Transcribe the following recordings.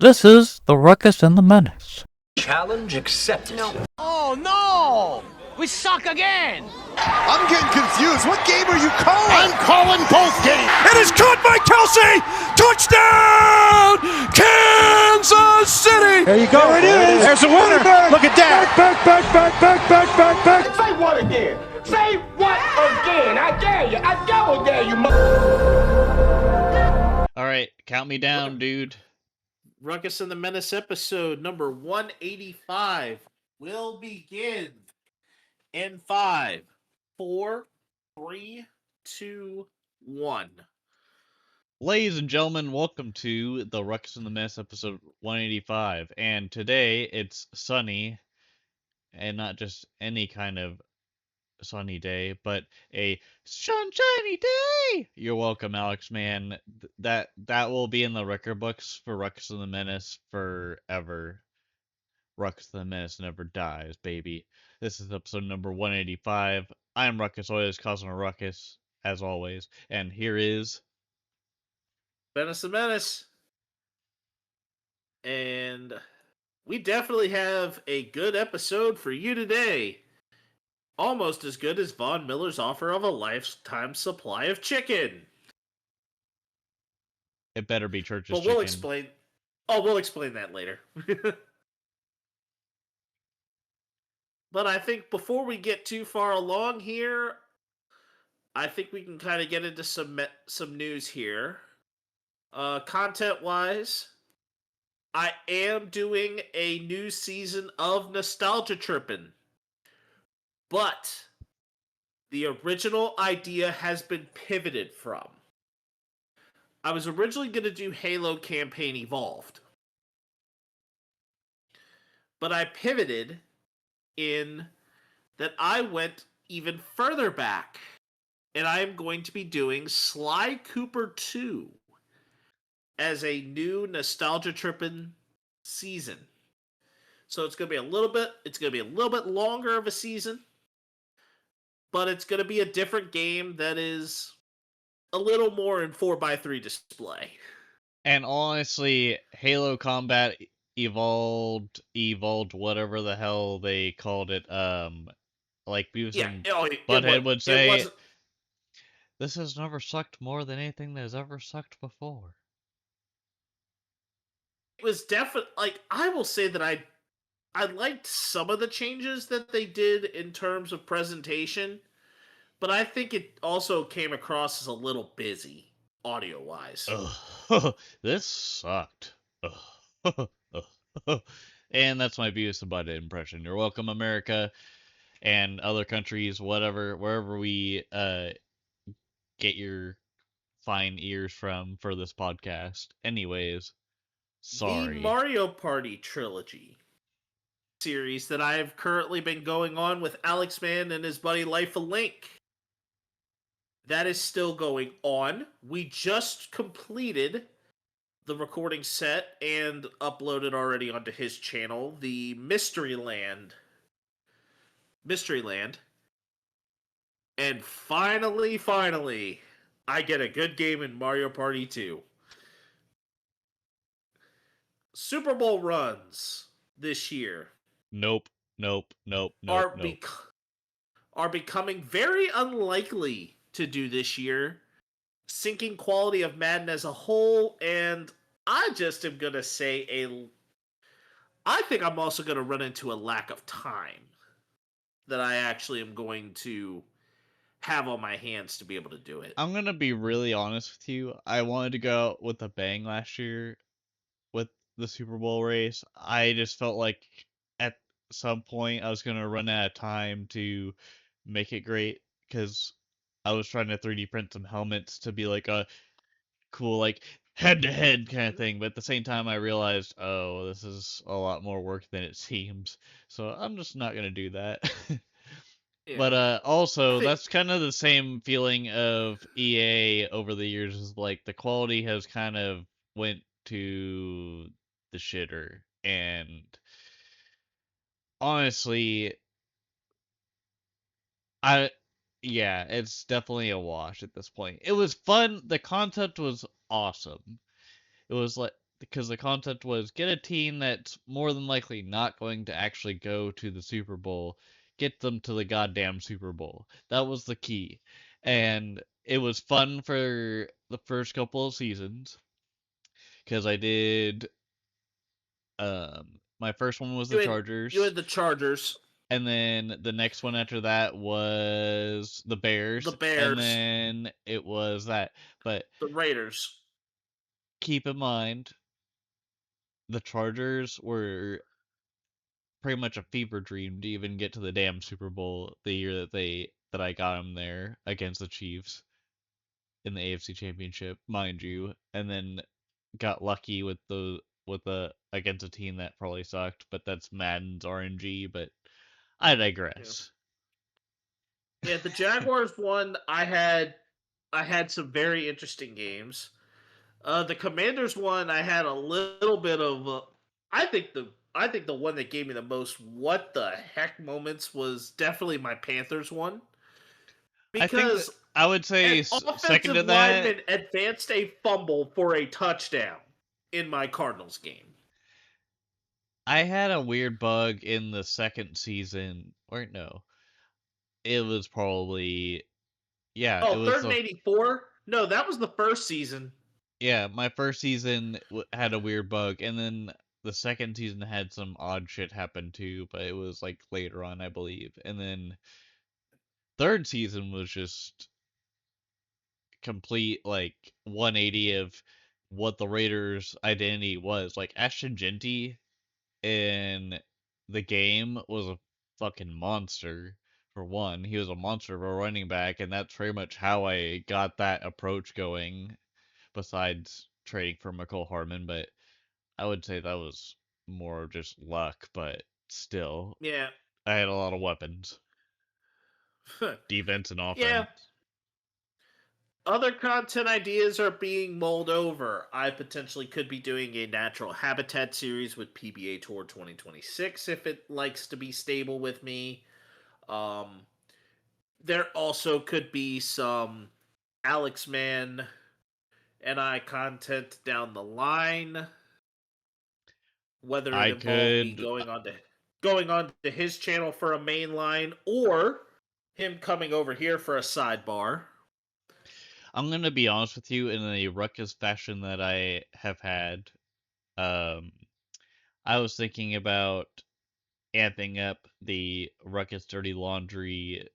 This is The Ruckus and the Menace. Challenge accepted. No. Oh no! We suck again! I'm getting confused. What game are you calling? I'm calling both games! It is caught by Kelsey! Touchdown! Kansas City! There you go. There it is. There's the winner. Look at that. Say what again? Say what again? I dare you. I double dare you, Alright, count me down, dude. Ruckus and the Menace episode number 185 will begin in 5, 4, 3, 2, 1. Ladies and gentlemen, welcome to the Ruckus and the Menace episode 185. And today it's sunny, and not just any kind of sunny day, but a sunshiny day. You're welcome, Alex, man. That will be in the record books for Ruckus and the Menace forever. Ruckus and the Menace never dies, baby. This is episode number 185. I'm Ruckus, always causing a ruckus, as always. And here is Menace the Menace. And we definitely have a good episode for you today. Almost as good as Von Miller's offer of a lifetime supply of chicken. It better be Church's But we'll chicken. explain. Oh, we'll explain that later. But I think before we get too far along here, I think we can kind of get into some news here. Content-wise, I am doing a new season of Nostalgia Trippin'. But the original idea has been pivoted from. I was originally going to do Halo Campaign Evolved. But I pivoted in that I went even further back. And I am going to be doing Sly Cooper 2 as a new Nostalgia Trippin' season. So it's going to be a little bit longer of a season. But it's going to be a different game that is a little more in 4x3 display. And honestly, Halo Combat Evolved, whatever the hell they called it, like Beavis and Butthead would say, this has never sucked more than anything that has ever sucked before. It was definitely, like, I will say that I liked some of the changes that they did in terms of presentation, but I think it also came across as a little busy, audio-wise. This sucked. And that's my Beavis and Butthead impression. You're welcome, America, and other countries, whatever, wherever we get your fine ears from for this podcast. Anyways, sorry. The Mario Party trilogy series that I have currently been going on with Alex Mann and his buddy Life of Link. That is still going on. We just completed the recording set and uploaded already onto his channel the Mystery Land. And finally, I get a good game in Mario Party 2. Super Bowl runs this year. Nope. Are becoming very unlikely to do this year, sinking quality of Madden as a whole, and I just am gonna say I think I'm also gonna run into a lack of time that I actually am going to have on my hands to be able to do it. I'm gonna be really honest with you. I wanted to go out with a bang last year with the Super Bowl race. I just felt like at some point I was gonna run out of time to make it great, because I was trying to 3D print some helmets to be like a cool, like, head-to-head kind of thing, but at the same time I realized, oh, this is a lot more work than it seems, so I'm just not gonna do that. Yeah. But also, that's kind of the same feeling of EA over the years, is like the quality has kind of went to the shitter, and honestly, yeah, it's definitely a wash at this point. It was fun. The concept was awesome. It was like because the concept was get a team that's more than likely not going to actually go to the Super Bowl, get them to the goddamn Super Bowl. That was the key. And it was fun for the first couple of seasons because I did my first one was the Chargers. You had the Chargers. And then the next one after that was the Bears. The Bears. And then it was that. But the Raiders. Keep in mind, the Chargers were pretty much a fever dream to even get to the damn Super Bowl the year that I got them there against the Chiefs in the AFC Championship, mind you, and then got lucky with the against a team that probably sucked, but that's Madden's RNG, but I digress. Yeah, the Jaguars one, I had some very interesting games. The Commanders one, I had a little bit of. I think the one that gave me the most what the heck moments was definitely my Panthers one. Because I would say second to that, lineman advanced a fumble for a touchdown in my Cardinals game. I had a weird bug in the second season, or no, it was probably it was third and 84? No, that was the first season. Yeah, my first season had a weird bug, and then the second season had some odd shit happen too, but it was like later on, I believe. And then third season was just complete like 180 of what the Raiders' identity was. Like Ashton Genty in the game was a fucking monster. For one, he was a monster of a running back, and that's pretty much how I got that approach going. Besides trading for McCole Hardman, but I would say that was more just luck, but still. Yeah. I had a lot of weapons. Defense and offense. Yeah. Other content ideas are being mulled over. I potentially could be doing a natural habitat series with PBA Tour 2026 if it likes to be stable with me. There also could be some Alex Man and I content down the line. Whether it involves me going on to his channel for a main line or him coming over here for a sidebar. I'm gonna be honest with you, in a ruckus fashion that I have had, I was thinking about amping up the Ruckus Dirty Laundry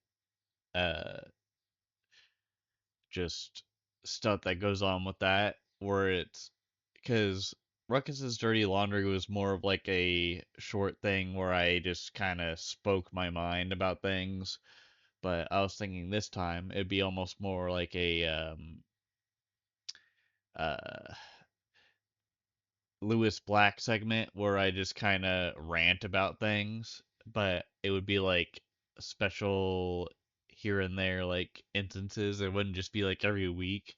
just stuff that goes on with that, where it's because Ruckus's Dirty Laundry was more of like a short thing where I just kind of spoke my mind about things, but I was thinking this time it'd be almost more like a Lewis Black segment where I just kind of rant about things, but it would be like special here and there like instances. It wouldn't just be like every week.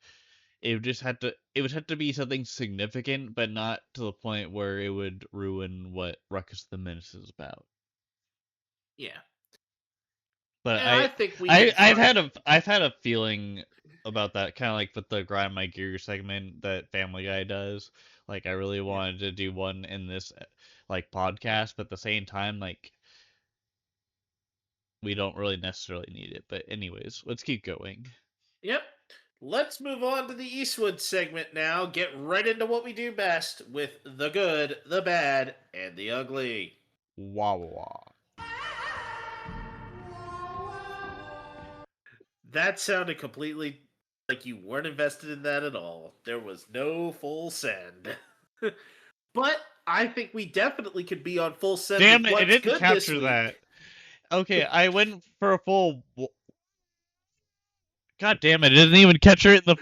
It would have to be something significant, but not to the point where it would ruin what Ruckus the Menace is about. Yeah. But I think I've had a feeling about that, kind of like with the Grind My Gear segment that Family Guy does. Like I really wanted to do one in this like podcast, but at the same time, like we don't really necessarily need it. But anyways, let's keep going. Yep. Let's move on to the Eastwood segment now. Get right into what we do best with the good, the bad, and the ugly. Wah wah. That sounded completely like you weren't invested in that at all. There was no full send. But I think we definitely could be on full send. Damn it, it didn't capture that. Okay, I went for a full... God damn it, it didn't even capture it in the...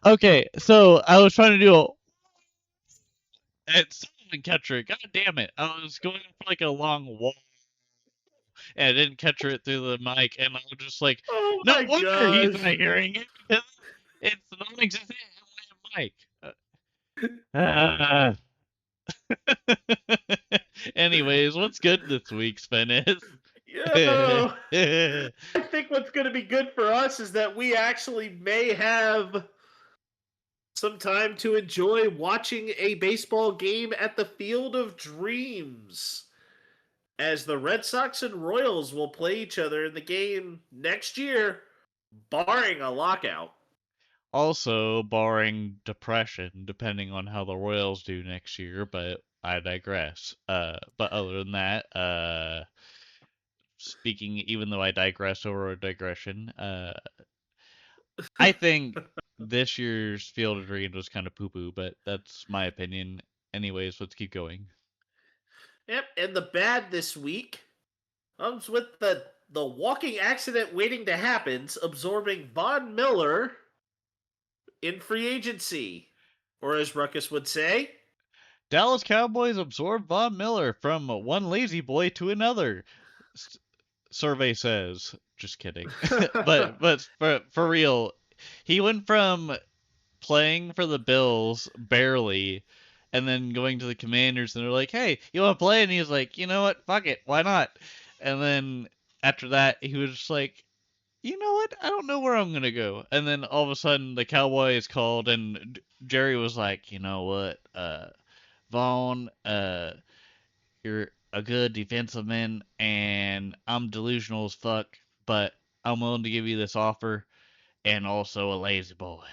Okay, so I was trying to do a... It still didn't capture it. God damn it. I was going for like a long wall. And I didn't capture it through the mic, and I was just like, no wonder he's not hearing it, because it's non-existent in my mic. Anyways, what's good this week, Spinnis? Yeah, I think what's going to be good for us is that we actually may have some time to enjoy watching a baseball game at the Field of Dreams, as the Red Sox and Royals will play each other in the game next year, barring a lockout. Also, barring depression, depending on how the Royals do next year, but I digress. But other than that, speaking, even though I digress over a digression, I think this year's Field of Dreams was kind of poo-poo, but that's my opinion. Anyways, let's keep going. Yep, and the bad this week comes with the walking accident waiting to happen, absorbing Von Miller in free agency. Or as Ruckus would say, Dallas Cowboys absorb Von Miller from one lazy boy to another. Survey says. Just kidding. but for real, he went from playing for the Bills barely, and then going to the Commanders, and they're like, "Hey, you want to play?" And he's like, "You know what? Fuck it, why not?" And then after that, he was just like, "You know what? I don't know where I'm gonna go." And then all of a sudden, the Cowboys called, and Jerry was like, "You know what? Vaughn, you're a good defensive man, and I'm delusional as fuck, but I'm willing to give you this offer, and also a lazy boy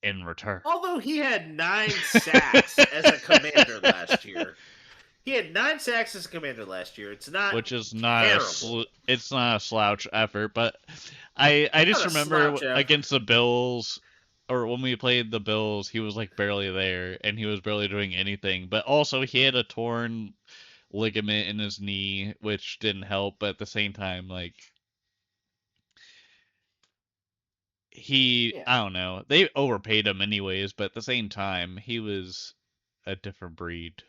in return." although he had 9 sacks as a commander last year. He had 9 sacks as a commander last year. It's not Which is not terrible. it's not a slouch effort, but I just Not a remember slouch effort. against the Bills, or when we played the Bills, he was like barely there, and he was barely doing anything. But also he had a torn ligament in his knee, which didn't help. But at the same time, like Yeah. I don't know, they overpaid him anyways. But at the same time, he was a different breed.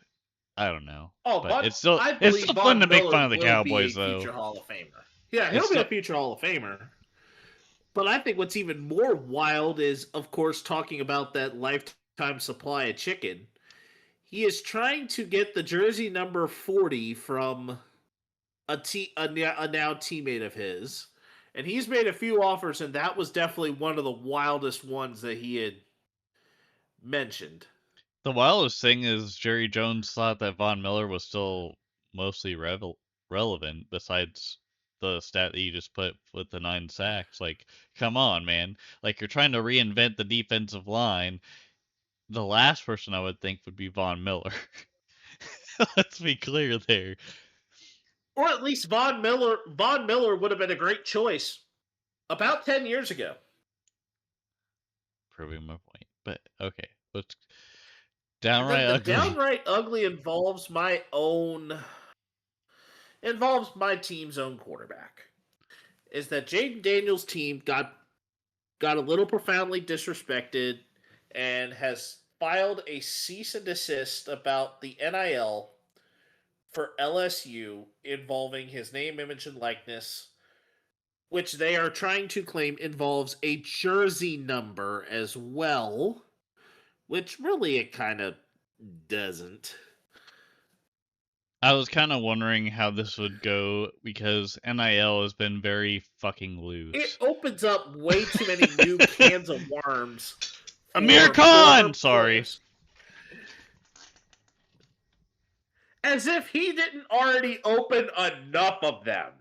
I don't know, Oh, but but I it's believe still fun to Von make fun Miller of the will be a Cowboys though. future Hall of Famer. Yeah, It's he'll be a still future Hall of Famer. But I think what's even more wild is, of course, talking about that lifetime supply of chicken. He is trying to get the jersey number 40 from a now teammate of his. And he's made a few offers, and that was definitely one of the wildest ones that he had mentioned. The wildest thing is Jerry Jones thought that Von Miller was still mostly relevant, besides the stat that you just put with the 9 sacks. Like, come on, man. Like, you're trying to reinvent the defensive line. The last person I would think would be Von Miller. Let's be clear there. Or at least Von Miller would have been a great choice about 10 years ago. Proving my point. But, okay. Let's. And Downright then the ugly. downright ugly involves my team's own quarterback. Is that Jaden Daniels' team got a little profoundly disrespected and has filed a cease and desist about the NIL for LSU involving his name, image, and likeness, which they are trying to claim involves a jersey number as well, which really it kind of doesn't. I was kind of wondering how this would go because NIL has been very fucking loose. It opens up way too many new cans of worms. Amir for Khan! former Sorry. players. As if he didn't already open enough of them.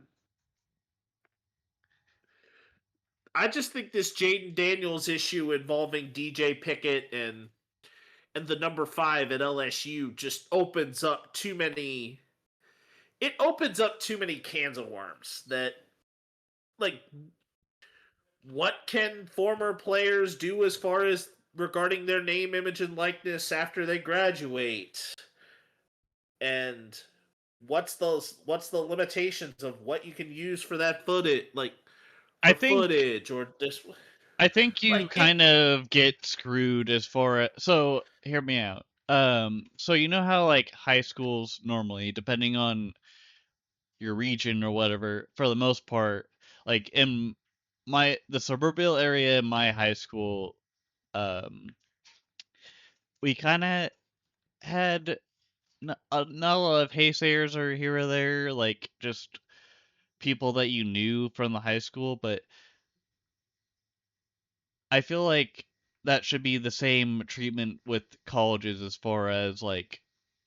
I just think this Jaden Daniels issue involving DJ Pickett and the number 5 at LSU just opens up too many. It opens up too many cans of worms that, like, what can former players do as far as regarding their name, image, and likeness after they graduate? And what's the limitations of what you can use for that footage, like footage or this? I think you Like, kind of get screwed as far as, so hear me out. So you know how like high schools normally, depending on your region or whatever, for the most part, like in the suburban area in my high school, um, we kind of had not a lot of haysayers or here or there, like just people that you knew from the high school, but I feel like that should be the same treatment with colleges as far as like,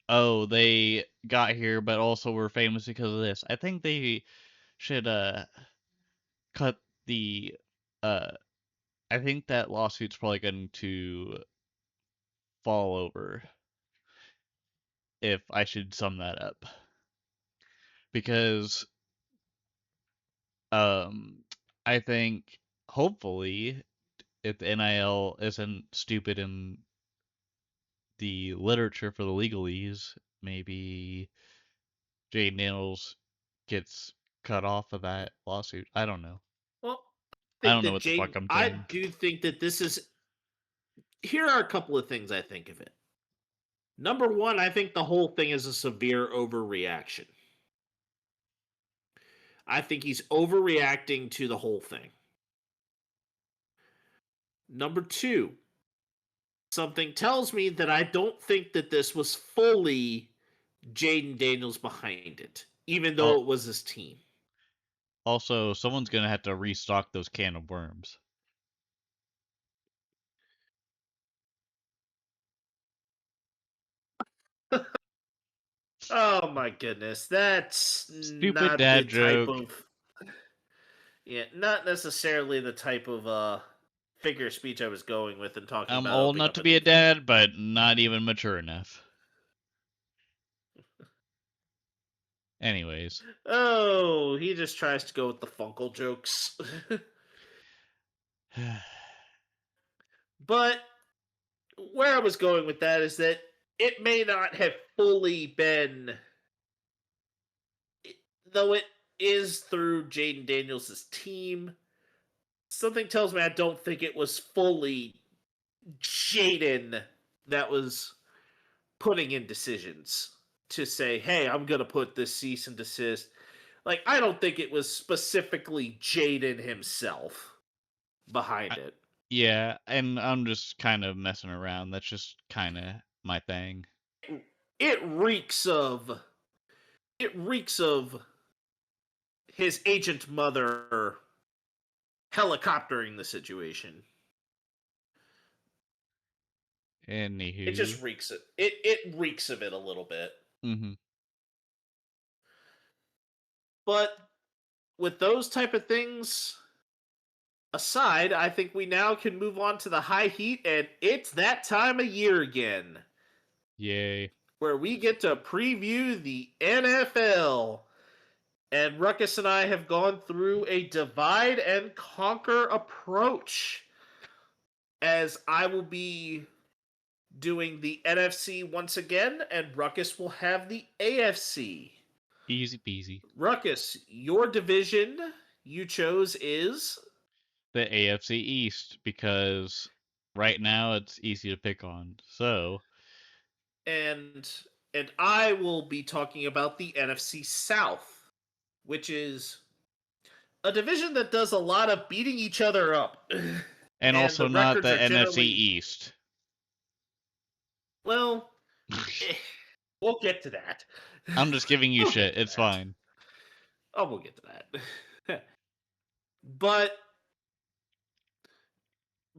oh, they got here, but also were famous because of this. I think they should cut the uh. I think that lawsuit's probably going to fall over if I should sum that up because um I think hopefully if the NIL isn't stupid in the literature for the legalese, maybe Jay Daniels gets cut off of that lawsuit. I don't know. Well, I I think don't know that what the fuck I'm I saying. do think that this is. Here are a couple of things I think of it. Number one, I think the whole thing is a severe overreaction. I think he's overreacting to the whole thing. Number two, something tells me that I don't think that this was fully Jaden Daniels behind it, even though it was his team. Also, someone's gonna have to restock those can of worms. Oh my goodness, that's Stupid not the dad type joke. of not necessarily the type of figure of speech I was going with and talking I'm about old opening enough up to a be new a thing. dad, but not even mature enough. Anyways. Oh, he just tries to go with the Funkle jokes. But where I was going with that is that it may not have fully been, though it is through Jaden Daniels' team. Something tells me I don't think it was fully Jaden that was putting in decisions to say, hey, I'm going to put this cease and desist. Like, I don't think it was specifically Jaden himself behind it. Yeah, and I'm just kind of messing around. That's just kind of my thing. It reeks of his agent mother helicoptering the situation. Anywho. It just reeks it reeks of it a little bit. Mm-hmm. But with those type of things aside, I think we now can move on to the high heat, and it's that time of year again. Yay. Where we get to preview the NFL. And Ruckus and I have gone through a divide and conquer approach. As I will be doing the NFC once again, and Ruckus will have the AFC. Easy peasy. Ruckus, your division you chose is The AFC East, because right now it's easy to pick on. So. and I will be talking about the NFC South, which is a division that does a lot of beating each other up. And also the not records the are NFC generally East. Well, we'll get to that. I'm just giving you We'll shit. get to It's that. fine. Oh, we'll get to that. But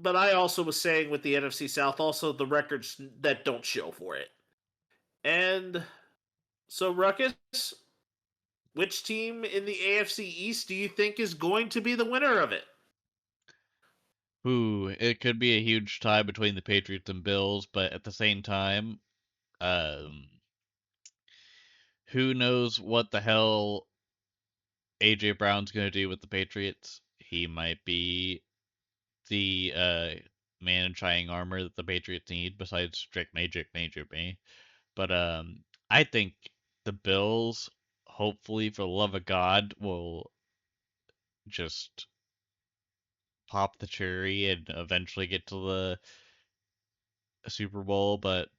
I also was saying with the NFC South, also the records that don't show for it. And so, Ruckus, which team in the AFC East do you think is going to be the winner of it? Ooh, it could be a huge tie between the Patriots and Bills, but at the same time, who knows what the hell AJ Brown's gonna do with the Patriots? He might be the man in shining armor that the Patriots need, besides Drake May. But I think the Bills, hopefully for the love of God, will just pop the cherry and eventually get to the Super Bowl, but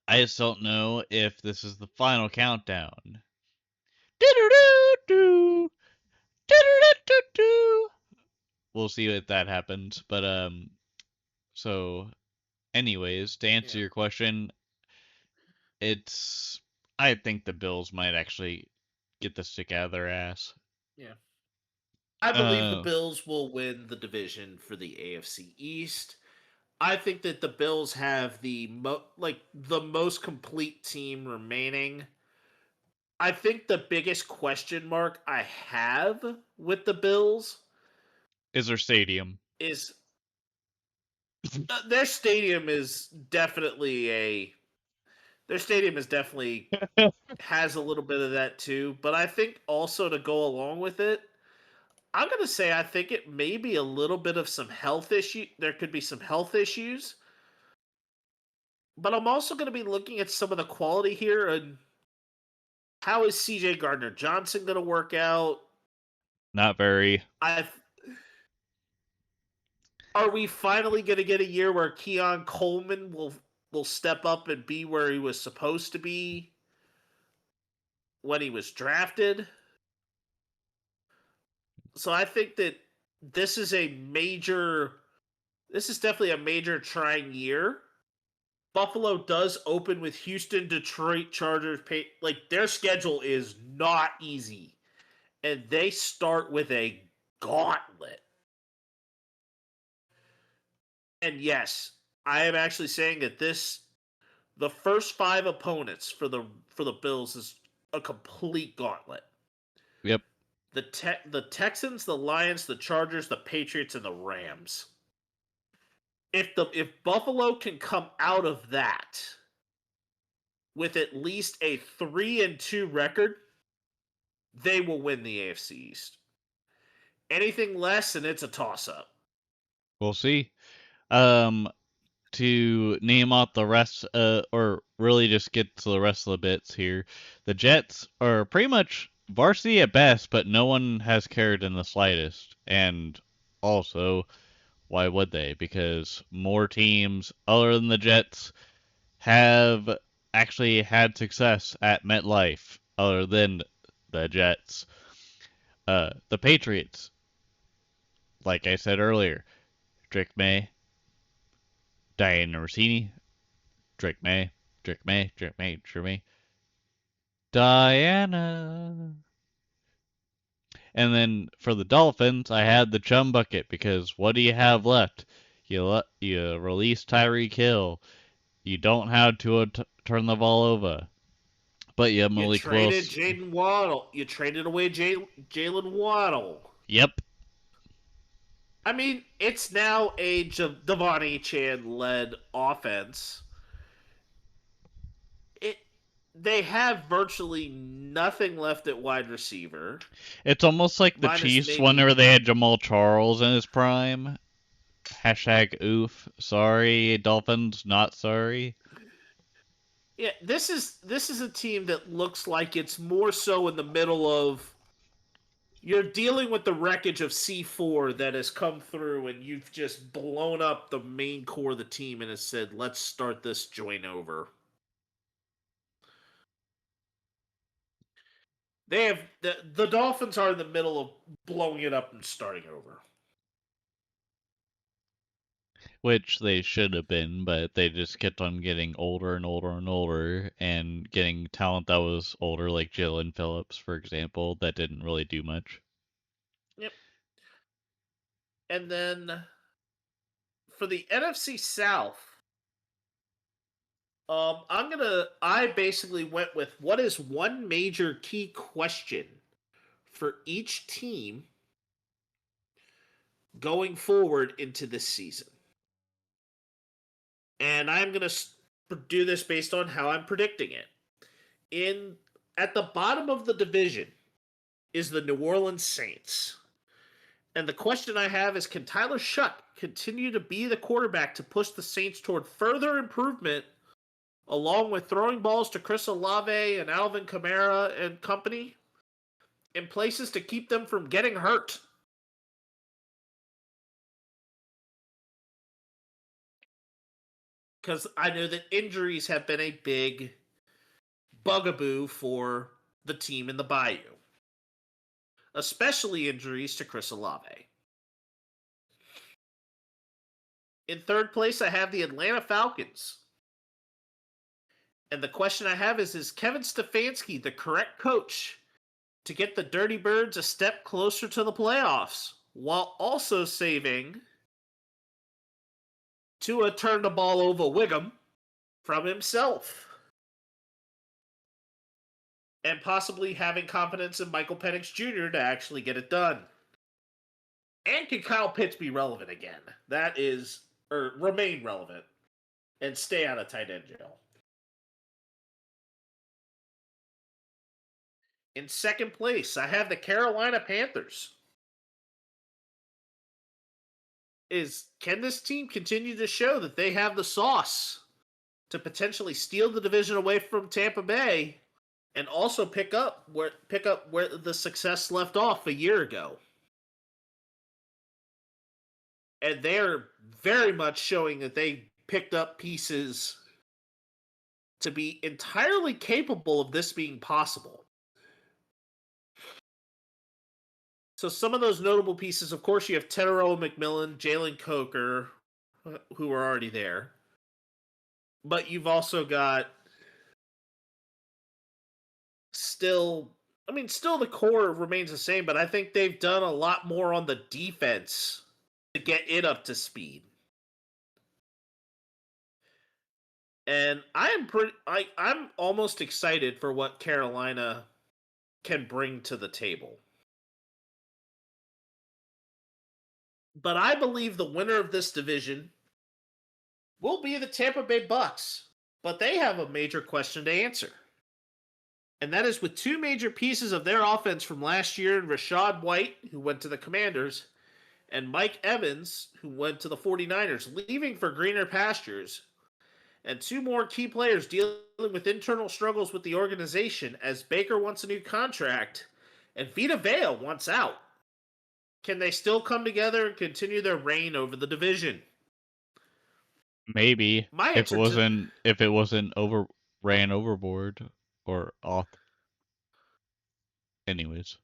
I just don't know if this is the final countdown. We'll see if that happens. But so anyways, to answer your question, it's I think the Bills might actually get the stick out of their ass. Yeah. I believe the Bills will win the division for the AFC East. I think that the Bills have the most complete team remaining. I think the biggest question mark I have with the Bills Is their stadium? is their stadium is definitely has a little bit of that too, but I think also to go along with it, I'm going to say I think it may be a little bit of some health issue. There could be some health issues, but I'm also going to be looking at some of the quality here and how is CJ Gardner-Johnson going to work out? Not very. Are we finally going to get a year where Keon Coleman will step up and be where he was supposed to be when he was drafted? So I think that this is definitely a major trying year. Buffalo does open with Houston, Detroit, Chargers. Like their schedule is not easy, and they start with a gauntlet. And yes, I am actually saying that the first 5 opponents for the Bills is a complete gauntlet. Yep. The Texans, the Lions, the Chargers, the Patriots, and the Rams. If Buffalo can come out of that with at least a 3-2 record, they will win the AFC East. Anything less, and it's a toss-up. We'll see. To name off the rest, or really just get to the rest of the bits here, the Jets are pretty much varsity at best, but no one has cared in the slightest. And also, why would they? Because more teams other than the Jets have actually had success at MetLife other than the Jets. The Patriots, like I said earlier, Drake May, Diana Rossini, Drake May, Drake May, Drake May, Drake May, Diana. And then for the Dolphins, I had the chum bucket because what do you have left? You release Tyreek Hill. You don't have to turn the ball over. But you have Malik Willis. Jaden Waddle. You traded away Jalen Waddle. Yep. I mean, it's now a Devon Achane-led offense. They have virtually nothing left at wide receiver. It's almost like the Chiefs whenever they had Jamal Charles in his prime. Hashtag oof. Sorry, Dolphins, not sorry. Yeah, this is a team that looks like it's more so in the middle of you're dealing with the wreckage of C4 that has come through and you've just blown up the main core of the team and has said, let's start this joint over. They have the Dolphins are in the middle of blowing it up and starting over. Which they should have been, but they just kept on getting older and older and older and getting talent that was older, like Jalen Phillips, for example, that didn't really do much. Yep. And then for the NFC South, I basically went with what is one major key question for each team going forward into this season. And I'm going to do this based on how I'm predicting it. At the bottom of the division is the New Orleans Saints. And the question I have is, can Tyler Shutt continue to be the quarterback to push the Saints toward further improvement, along with throwing balls to Chris Olave and Alvin Kamara and company, in places to keep them from getting hurt? Because I know that injuries have been a big bugaboo for the team in the Bayou. Especially injuries to Chris Olave. In third place, I have the Atlanta Falcons. And the question I have is Kevin Stefanski the correct coach to get the Dirty Birds a step closer to the playoffs, while also saving Tua turned the ball over Wiggum from himself. And possibly having confidence in Michael Penix Jr. to actually get it done. And can Kyle Pitts be relevant again? That is, or remain relevant and stay out of tight end jail. In second place, I have the Carolina Panthers. Can this team continue to show that they have the sauce to potentially steal the division away from Tampa Bay and also pick up where the success left off a year ago? And they're very much showing that they picked up pieces to be entirely capable of this being possible. So some of those notable pieces, of course, you have Tetero McMillan, Jalen Coker, who are already there. But you've also got still the core remains the same, but I think they've done a lot more on the defense to get it up to speed. And I'm almost excited for what Carolina can bring to the table. But I believe the winner of this division will be the Tampa Bay Bucks. But they have a major question to answer. And that is with two major pieces of their offense from last year, Rachaad White, who went to the Commanders, and Mike Evans, who went to the 49ers, leaving for greener pastures, and two more key players dealing with internal struggles with the organization as Baker wants a new contract and Vita Vea wants out. Can they still come together and continue their reign over the division? Maybe if it wasn't ran overboard or off. Anyways.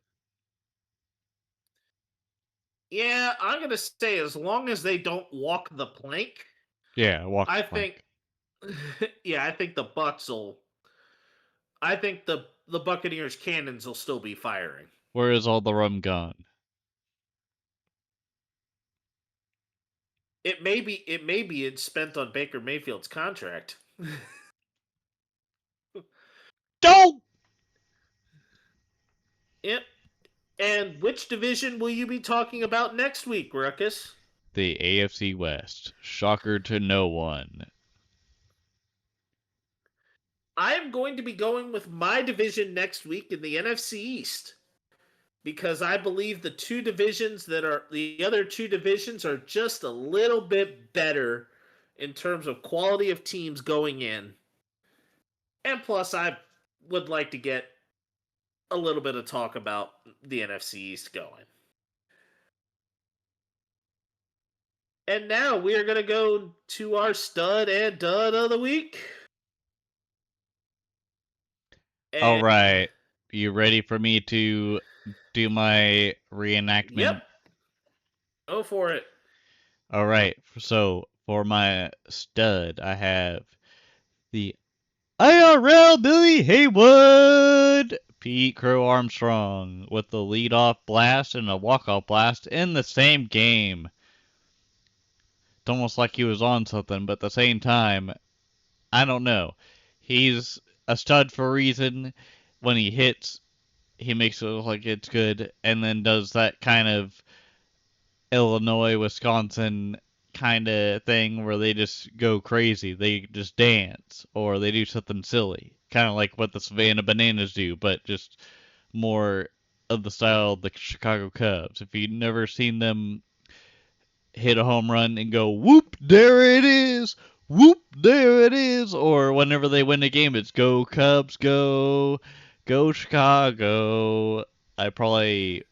Yeah, I'm gonna say as long as they don't walk the plank. Yeah, I think the Bucks will. I think the Buccaneers cannons will still be firing. Where is all the rum gone? It may be it's spent on Baker Mayfield's contract. Don't. Yep. And which division will you be talking about next week, Ruckus? The AFC West. Shocker to no one. I am going to be going with my division next week in the NFC East. Because I believe the other two divisions are just a little bit better in terms of quality of teams going in. And plus, I would like to get a little bit of talk about the NFC East going. And now we are going to go to our stud and dud of the week. All right. You ready for me to do my reenactment? Yep. Go for it. All right. So for my stud, I have the IRL Billy Haywood, Pete Crow Armstrong, with the leadoff blast and a walk-off blast in the same game. It's almost like he was on something, but at the same time, I don't know. He's a stud for a reason. When he hits, he makes it look like it's good, and then does that kind of Illinois, Wisconsin kind of thing where they just go crazy. They just dance, or they do something silly. Kind of like what the Savannah Bananas do, but just more of the style of the Chicago Cubs. If you've never seen them hit a home run and go, whoop, there it is! Whoop, there it is! Or whenever they win a game, it's go Cubs, go! Go Chicago! I probably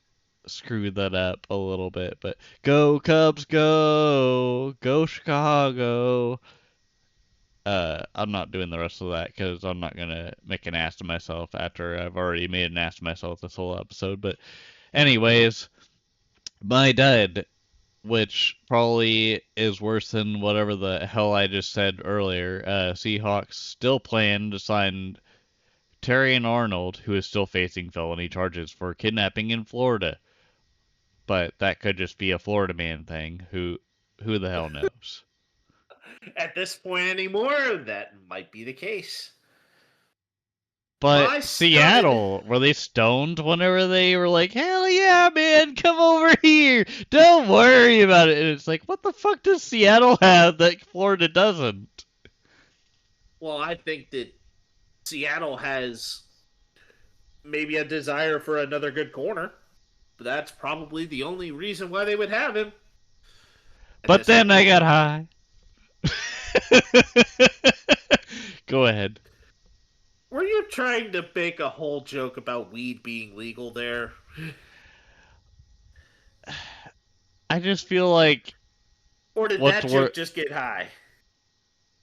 screwed that up a little bit, but go Cubs, go! Go Chicago! I'm not doing the rest of that because I'm not gonna make an ass of myself after I've already made an ass of myself this whole episode. But anyways, my dud, which probably is worse than whatever the hell I just said earlier. Seahawks still plan to sign Terry and Arnold, who is still facing felony charges for kidnapping in Florida. But that could just be a Florida man thing. Who the hell knows? At this point anymore, that might be the case. But My Seattle, were they stoned whenever they were like, hell yeah, man, come over here. Don't worry about it. And it's like, what the fuck does Seattle have that Florida doesn't? Well, I think that Seattle has maybe a desire for another good corner. But that's probably the only reason why they would have him. But then I got high. Go ahead. Were you trying to make a whole joke about weed being legal there? I just feel like Or did that joke just get high?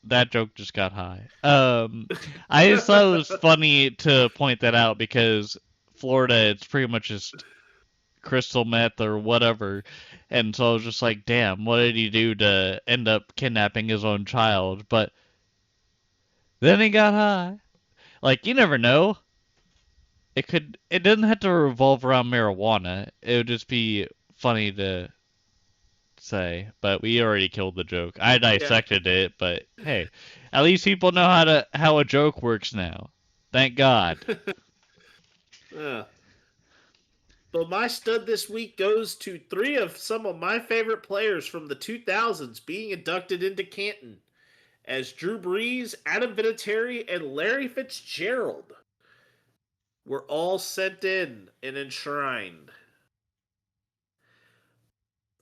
That joke just got high. I just thought it was funny to point that out because Florida, it's pretty much just crystal meth or whatever. And so I was just like, damn, what did he do to end up kidnapping his own child? But then he got high. Like, you never know. It doesn't have to revolve around marijuana. It would just be funny to say, but we already killed the joke. I dissected it, but hey, at least people know how a joke works now. Thank God. But my stud this week goes to 3 of some of my favorite players from the 2000s being inducted into Canton, as Drew Brees, Adam Vinatieri, and Larry Fitzgerald were all sent in and enshrined.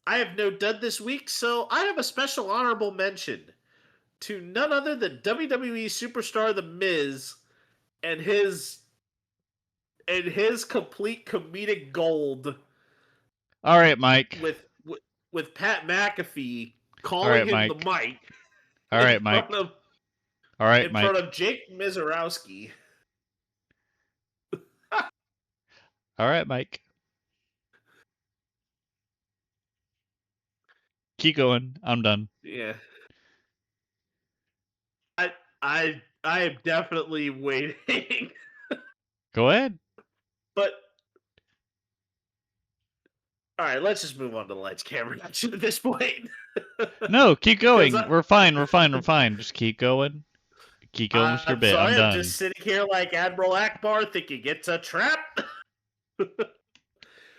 I have no dud this week, so I have a special honorable mention to none other than WWE superstar The Miz and his complete comedic gold. All right, Mike. With Pat McAfee calling him the mic. All right, Mike. All right, Mike. In front of Jake Mizorowski. All right, Mike. Keep going. I'm done. Yeah. I am definitely waiting. Go ahead. But all right, let's just move on to the lights, camera, action at this point. No, keep going. We're fine. Just keep going. Keep going with your bit. Sorry, I'm done. I'm just sitting here like Admiral Akbar thinking it's a trap.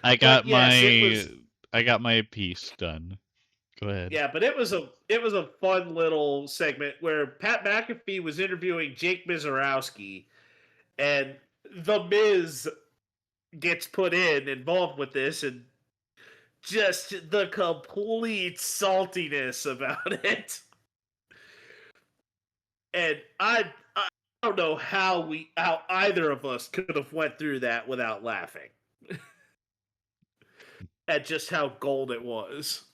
I got my piece done. Go ahead. Yeah, but it was a fun little segment where Pat McAfee was interviewing Jake Mizorowski, and The Miz gets involved with this, and just the complete saltiness about it. And I don't know how either of us could have went through that without laughing at just how gold it was.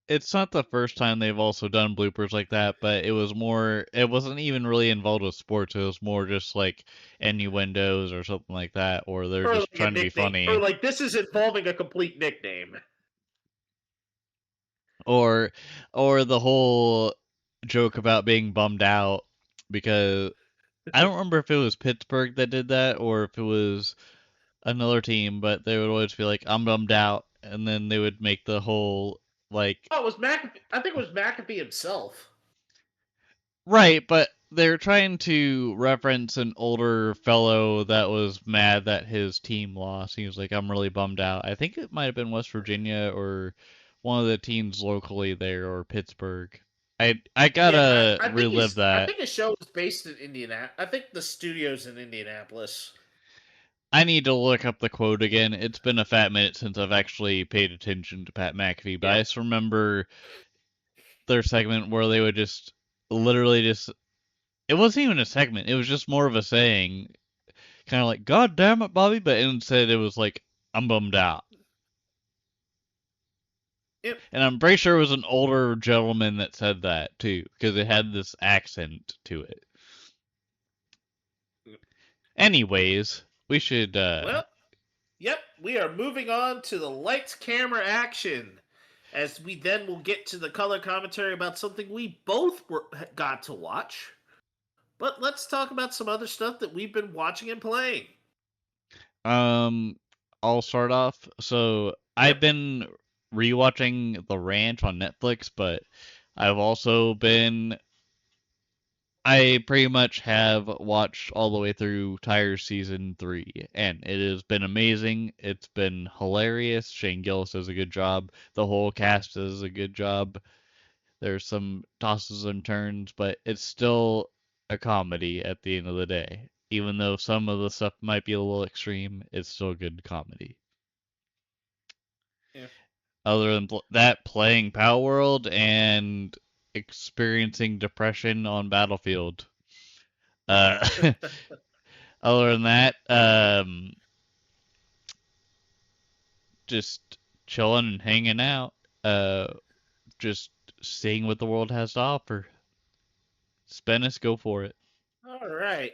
It's not the first time they've also done bloopers like that, but it wasn't even really involved with sports. It was more just like innuendos or something like that, or they're just trying to be funny. Or like, this is involving a complete nickname. Or the whole joke about being bummed out because I don't remember if it was Pittsburgh that did that or if it was another team, but they would always be like, I'm bummed out, and then they would make the whole like... Oh, it was McAfee. I think it was McAfee himself. Right, but they're trying to reference an older fellow that was mad that his team lost. He was like, I'm really bummed out. I think it might have been West Virginia or one of the teams locally there, or Pittsburgh. I gotta relive that. I think his show was based in Indianapolis. I think the studio's in Indianapolis. I need to look up the quote again. It's been a fat minute since I've actually paid attention to Pat McAfee, but I just remember their segment where they would just literally just... It wasn't even a segment. It was just more of a saying. Kind of like, God damn it, Bobby, but instead it was like, I'm bummed out. Yep. And I'm pretty sure it was an older gentleman that said that, too, because it had this accent to it. Anyways, we should... Well, yep, we are moving on to the lights, camera, action, as we then will get to the color commentary about something we both got to watch. But let's talk about some other stuff that we've been watching and playing. I'll start off. So, I've been rewatching The Ranch on Netflix, but I've also been. I pretty much have watched all the way through Tire Season 3, and it has been amazing. It's been hilarious. Shane Gillis does a good job. The whole cast does a good job. There's some tosses and turns, but it's still a comedy at the end of the day. Even though some of the stuff might be a little extreme, it's still good comedy. Yeah. Other than that, playing Power World and experiencing depression on Battlefield. Uh, other than that, just chilling and hanging out. Just seeing what the world has to offer. Spennis, go for it. All right.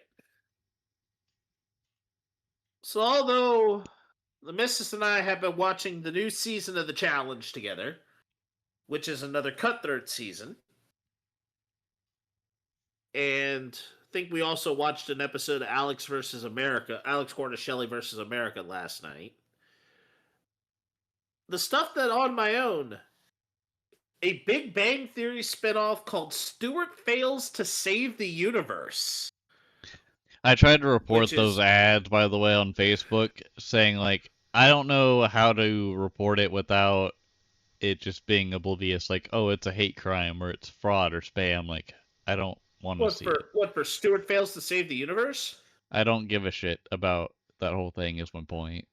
So, although the missus and I have been watching the new season of The Challenge together, which is another cutthroat season, and I think we also watched an episode of Alex Cornishelli versus America last night. The stuff that on my own, a Big Bang Theory spinoff called Stuart Fails to Save the Universe. I tried to report Which those is- ads, by the way, on Facebook, saying, like, I don't know how to report it without it just being oblivious, like, oh, it's a hate crime, or it's fraud, or spam. Like, I don't want to see it. What for Stuart Fails to Save the Universe? I don't give a shit about that whole thing, is my point.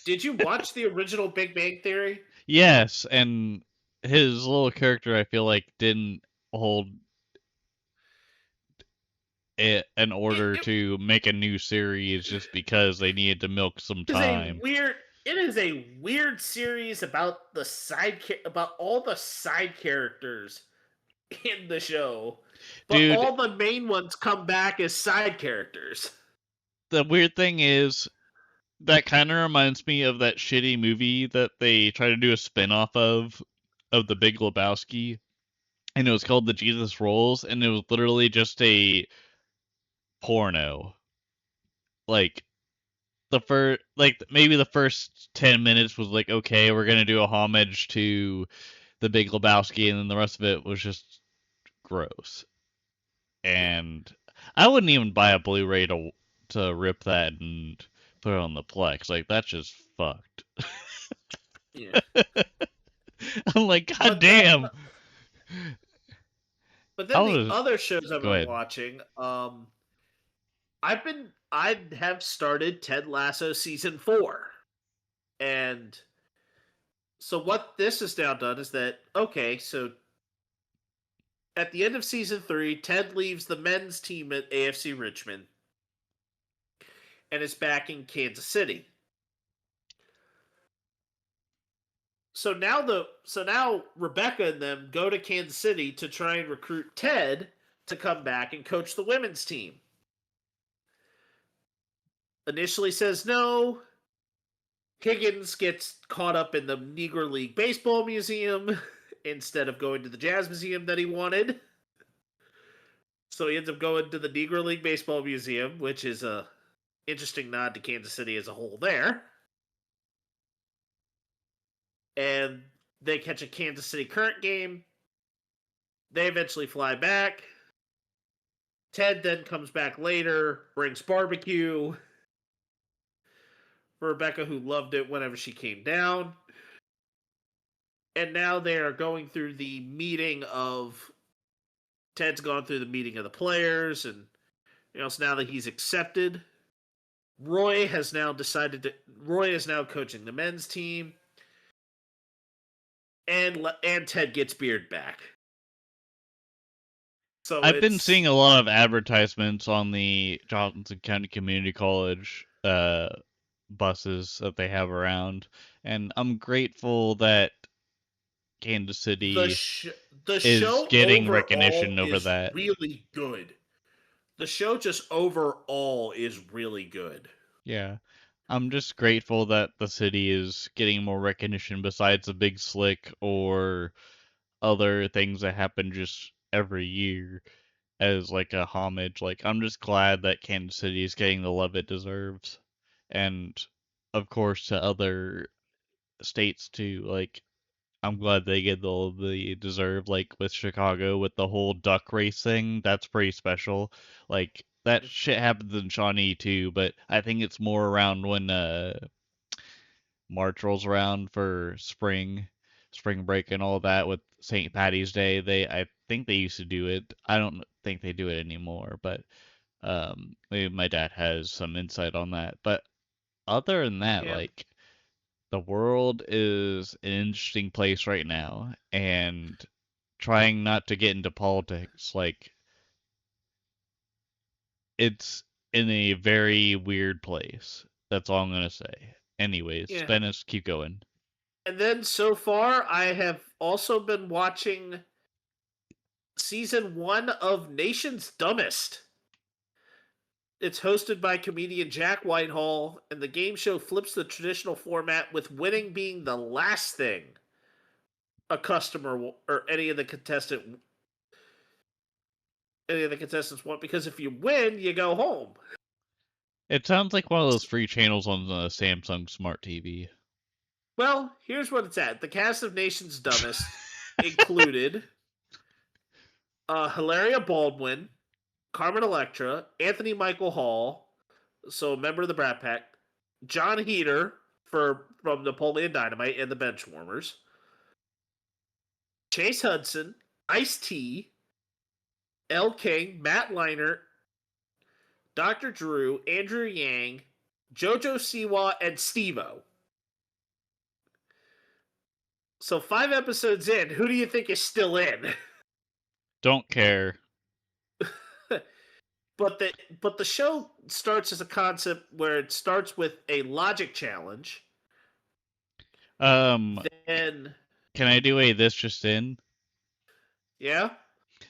Did you watch the original Big Bang Theory? Yes, and his little character, I feel like, didn't hold it in order It to make a new series just because they needed to milk some time. It is a weird series about about all the side characters in the show, but Dude, all the main ones come back as side characters. the weird thing is that kind of reminds me of that shitty movie that they try to do a spin-off of The Big Lebowski, and it was called The Jesus Rolls, and it was literally just a porno. Like maybe the first 10 minutes was like, okay, we're gonna do a homage to The Big Lebowski, and then the rest of it was just gross. And I wouldn't even buy a Blu-ray to rip that and put it on the Plex. Like, that's just fucked. Yeah. I'm like, God But damn. But then the other shows I've Go been ahead. watching, I have started Ted Lasso season 4. And so what this has now done is that, okay, so at the end of season 3, Ted leaves the men's team at AFC Richmond and is back in Kansas City. So now Rebecca and them go to Kansas City to try and recruit Ted to come back and coach the women's team. Initially says no. Higgins gets caught up in the Negro League Baseball Museum instead of going to the Jazz Museum that he wanted. So he ends up going to the Negro League Baseball Museum, which is a interesting nod to Kansas City as a whole there. And they catch a Kansas City Current game. They eventually fly back. Ted then comes back later, brings barbecue for Rebecca, who loved it whenever she came down. And now they are going through the meeting of... Ted's gone through the meeting of the players, and so now that he's accepted, Roy is now coaching the men's team, and Ted gets Beard back. So I've been seeing a lot of advertisements on the Johnson County Community College buses that they have around, and I'm grateful that Kansas City the is show getting overall recognition over is that. really good. The show just overall is really good. Yeah. I'm just grateful that the city is getting more recognition besides the Big Slick or other things that happen just every year as like a homage. Like, I'm just glad that Kansas City is getting the love it deserves. And of course to other states too. Like, I'm glad they get all they deserve, like with Chicago, with the whole duck race thing. That's pretty special. Like that shit happens in Shawnee too, but I think it's more around when March rolls around for spring break and all that with St. Patty's Day. I think they used to do it. I don't think they do it anymore, but maybe my dad has some insight on that. But other than that, Yeah. like the world is an interesting place right now, and trying not to get into politics, like it's in a very weird place. That's all I'm gonna say. Anyways, Yeah. Spanish, keep going. And then so far, I have also been watching season 1 of Nation's Dumbest. It's hosted by comedian Jack Whitehall, and the game show flips the traditional format with winning being the last thing a customer or any of the contestants want, because if you win, you go home. It sounds like one of those free channels on the Samsung Smart TV. Well, here's what it's at. The cast of Nation's Dumbest included Hilaria Baldwin, Carmen Electra, Anthony Michael Hall, so a member of the Brat Pack, John Heater from Napoleon Dynamite and the Benchwarmers, Chase Hudson, Ice-T, L. King, Matt Leinart, Dr. Drew, Andrew Yang, Jojo Siwa, and Steve-O. So 5 episodes in, who do you think is still in? Don't care. But the show starts as a concept where it starts with a logic challenge. Um, Then can I do a this just in? yeah.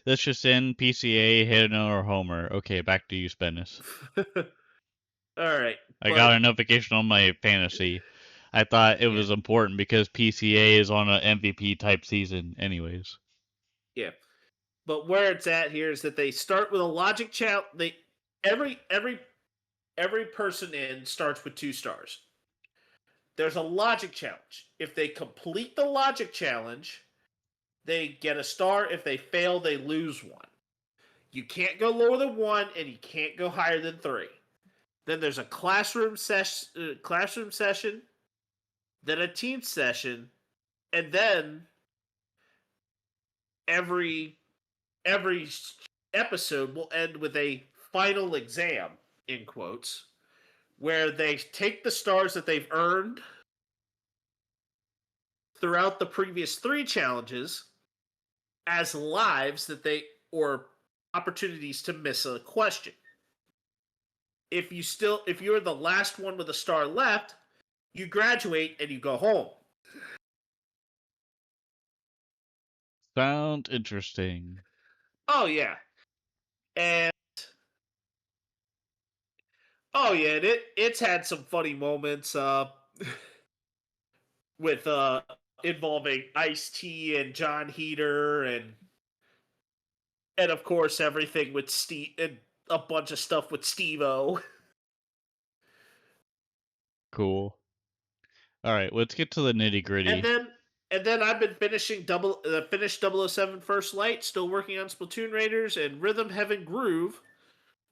This just in, PCA, hit or homer. Okay, back to you, Spanish. All right. I got a notification on my fantasy. I thought it was important because PCA is on an MVP type season, anyways. Yeah. But where it's at here is that they start with a logic challenge. Every person in starts with 2 stars. There's a logic challenge. If they complete the logic challenge, they get a star. If they fail, they lose 1. You can't go lower than 1, and you can't go higher than 3. Then there's a classroom session, then a team session, and then every episode will end with a final exam, in quotes, where they take the stars that they've earned throughout the previous 3 challenges as lives that they or opportunities to miss a question. If you're the last one with a star left, you graduate and you go home. Sound interesting. Oh yeah. And it's had some funny moments with involving Ice-T and John Heater and of course everything with Steve and a bunch of stuff with Steve-O. Cool. All right, let's get to the nitty gritty. And then I've been finished 007 First Light, still working on Splatoon Raiders and Rhythm Heaven Groove.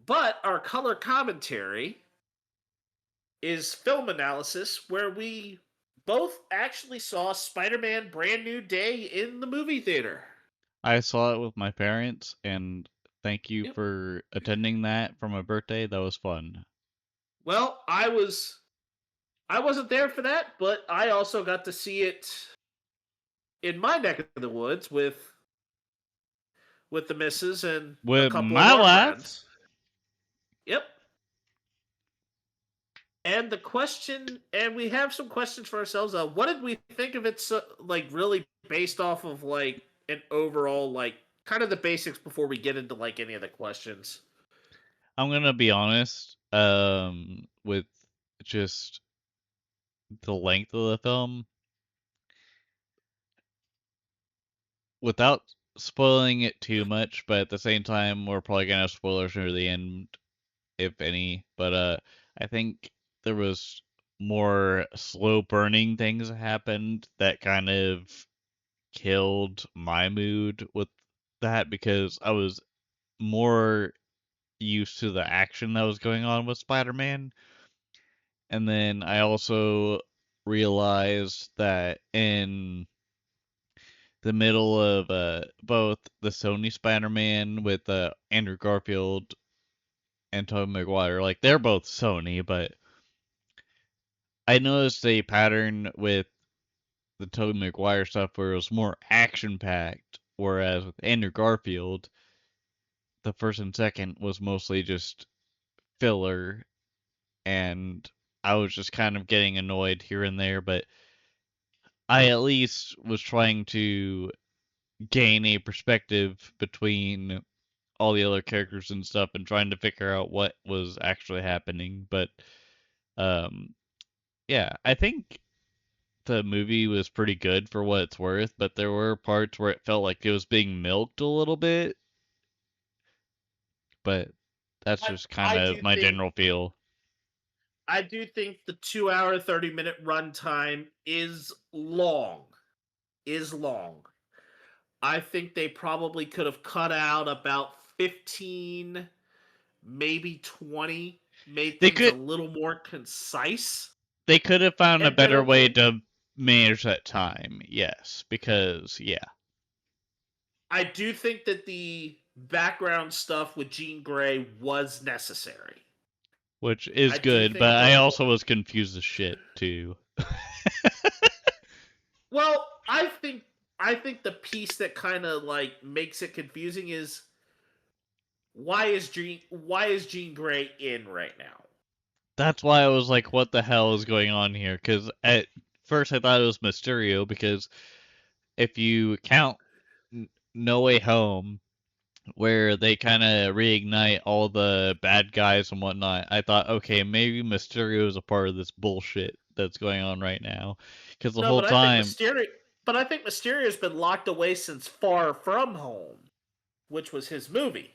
But our color commentary is film analysis, where we both actually saw Spider-Man Brand New Day in the movie theater. I saw it with my parents, and thank you for attending that for my birthday. That was fun. Well, I wasn't there for that, but I also got to see it in my neck of the woods with the missus and with a couple my of our wife. friends. Yep. And we have some questions for ourselves. What did we think of it? Like really based off of like an overall like kind of the basics before we get into like any of the questions. I'm gonna be honest. With just the length of the film, without spoiling it too much, but at the same time, we're probably gonna have spoilers near the end, if any. But I think there was more slow burning things that happened that kind of killed my mood with that because I was more used to the action that was going on with Spider-Man. And then I also realized that in the middle of both the Sony Spider-Man with Andrew Garfield and Tobey Maguire, like they're both Sony, but I noticed a pattern with the Tobey Maguire stuff where it was more action-packed, whereas with Andrew Garfield, the first and second was mostly just filler, and I was just kind of getting annoyed here and there, but I at least was trying to gain a perspective between all the other characters and stuff and trying to figure out what was actually happening. But um yeah, I think the movie was pretty good for what it's worth, but there were parts where it felt like it was being milked a little bit, but that's just kind I of do my think general feel. I do think the 2 hour 30-minute runtime is long. Is long. I think they probably could have cut out about 15, maybe 20, made They things a could little more concise they could have found a and been better way okay. to manage that time. Yes, because yeah. I do think that the background stuff with Jean Grey was necessary. Which is I do good, but think I the also was confused as shit too. well, I think the piece that kind of like makes it confusing is why is Jean Grey in right now? That's why I was like, what the hell is going on here? Because at first I thought it was Mysterio, because if you count No Way Home, where they kind of reignite all the bad guys and whatnot, I thought, okay, maybe Mysterio is a part of this bullshit that's going on right now. Because the No, whole but I think time, Mysterio's been locked away since Far From Home, which was his movie.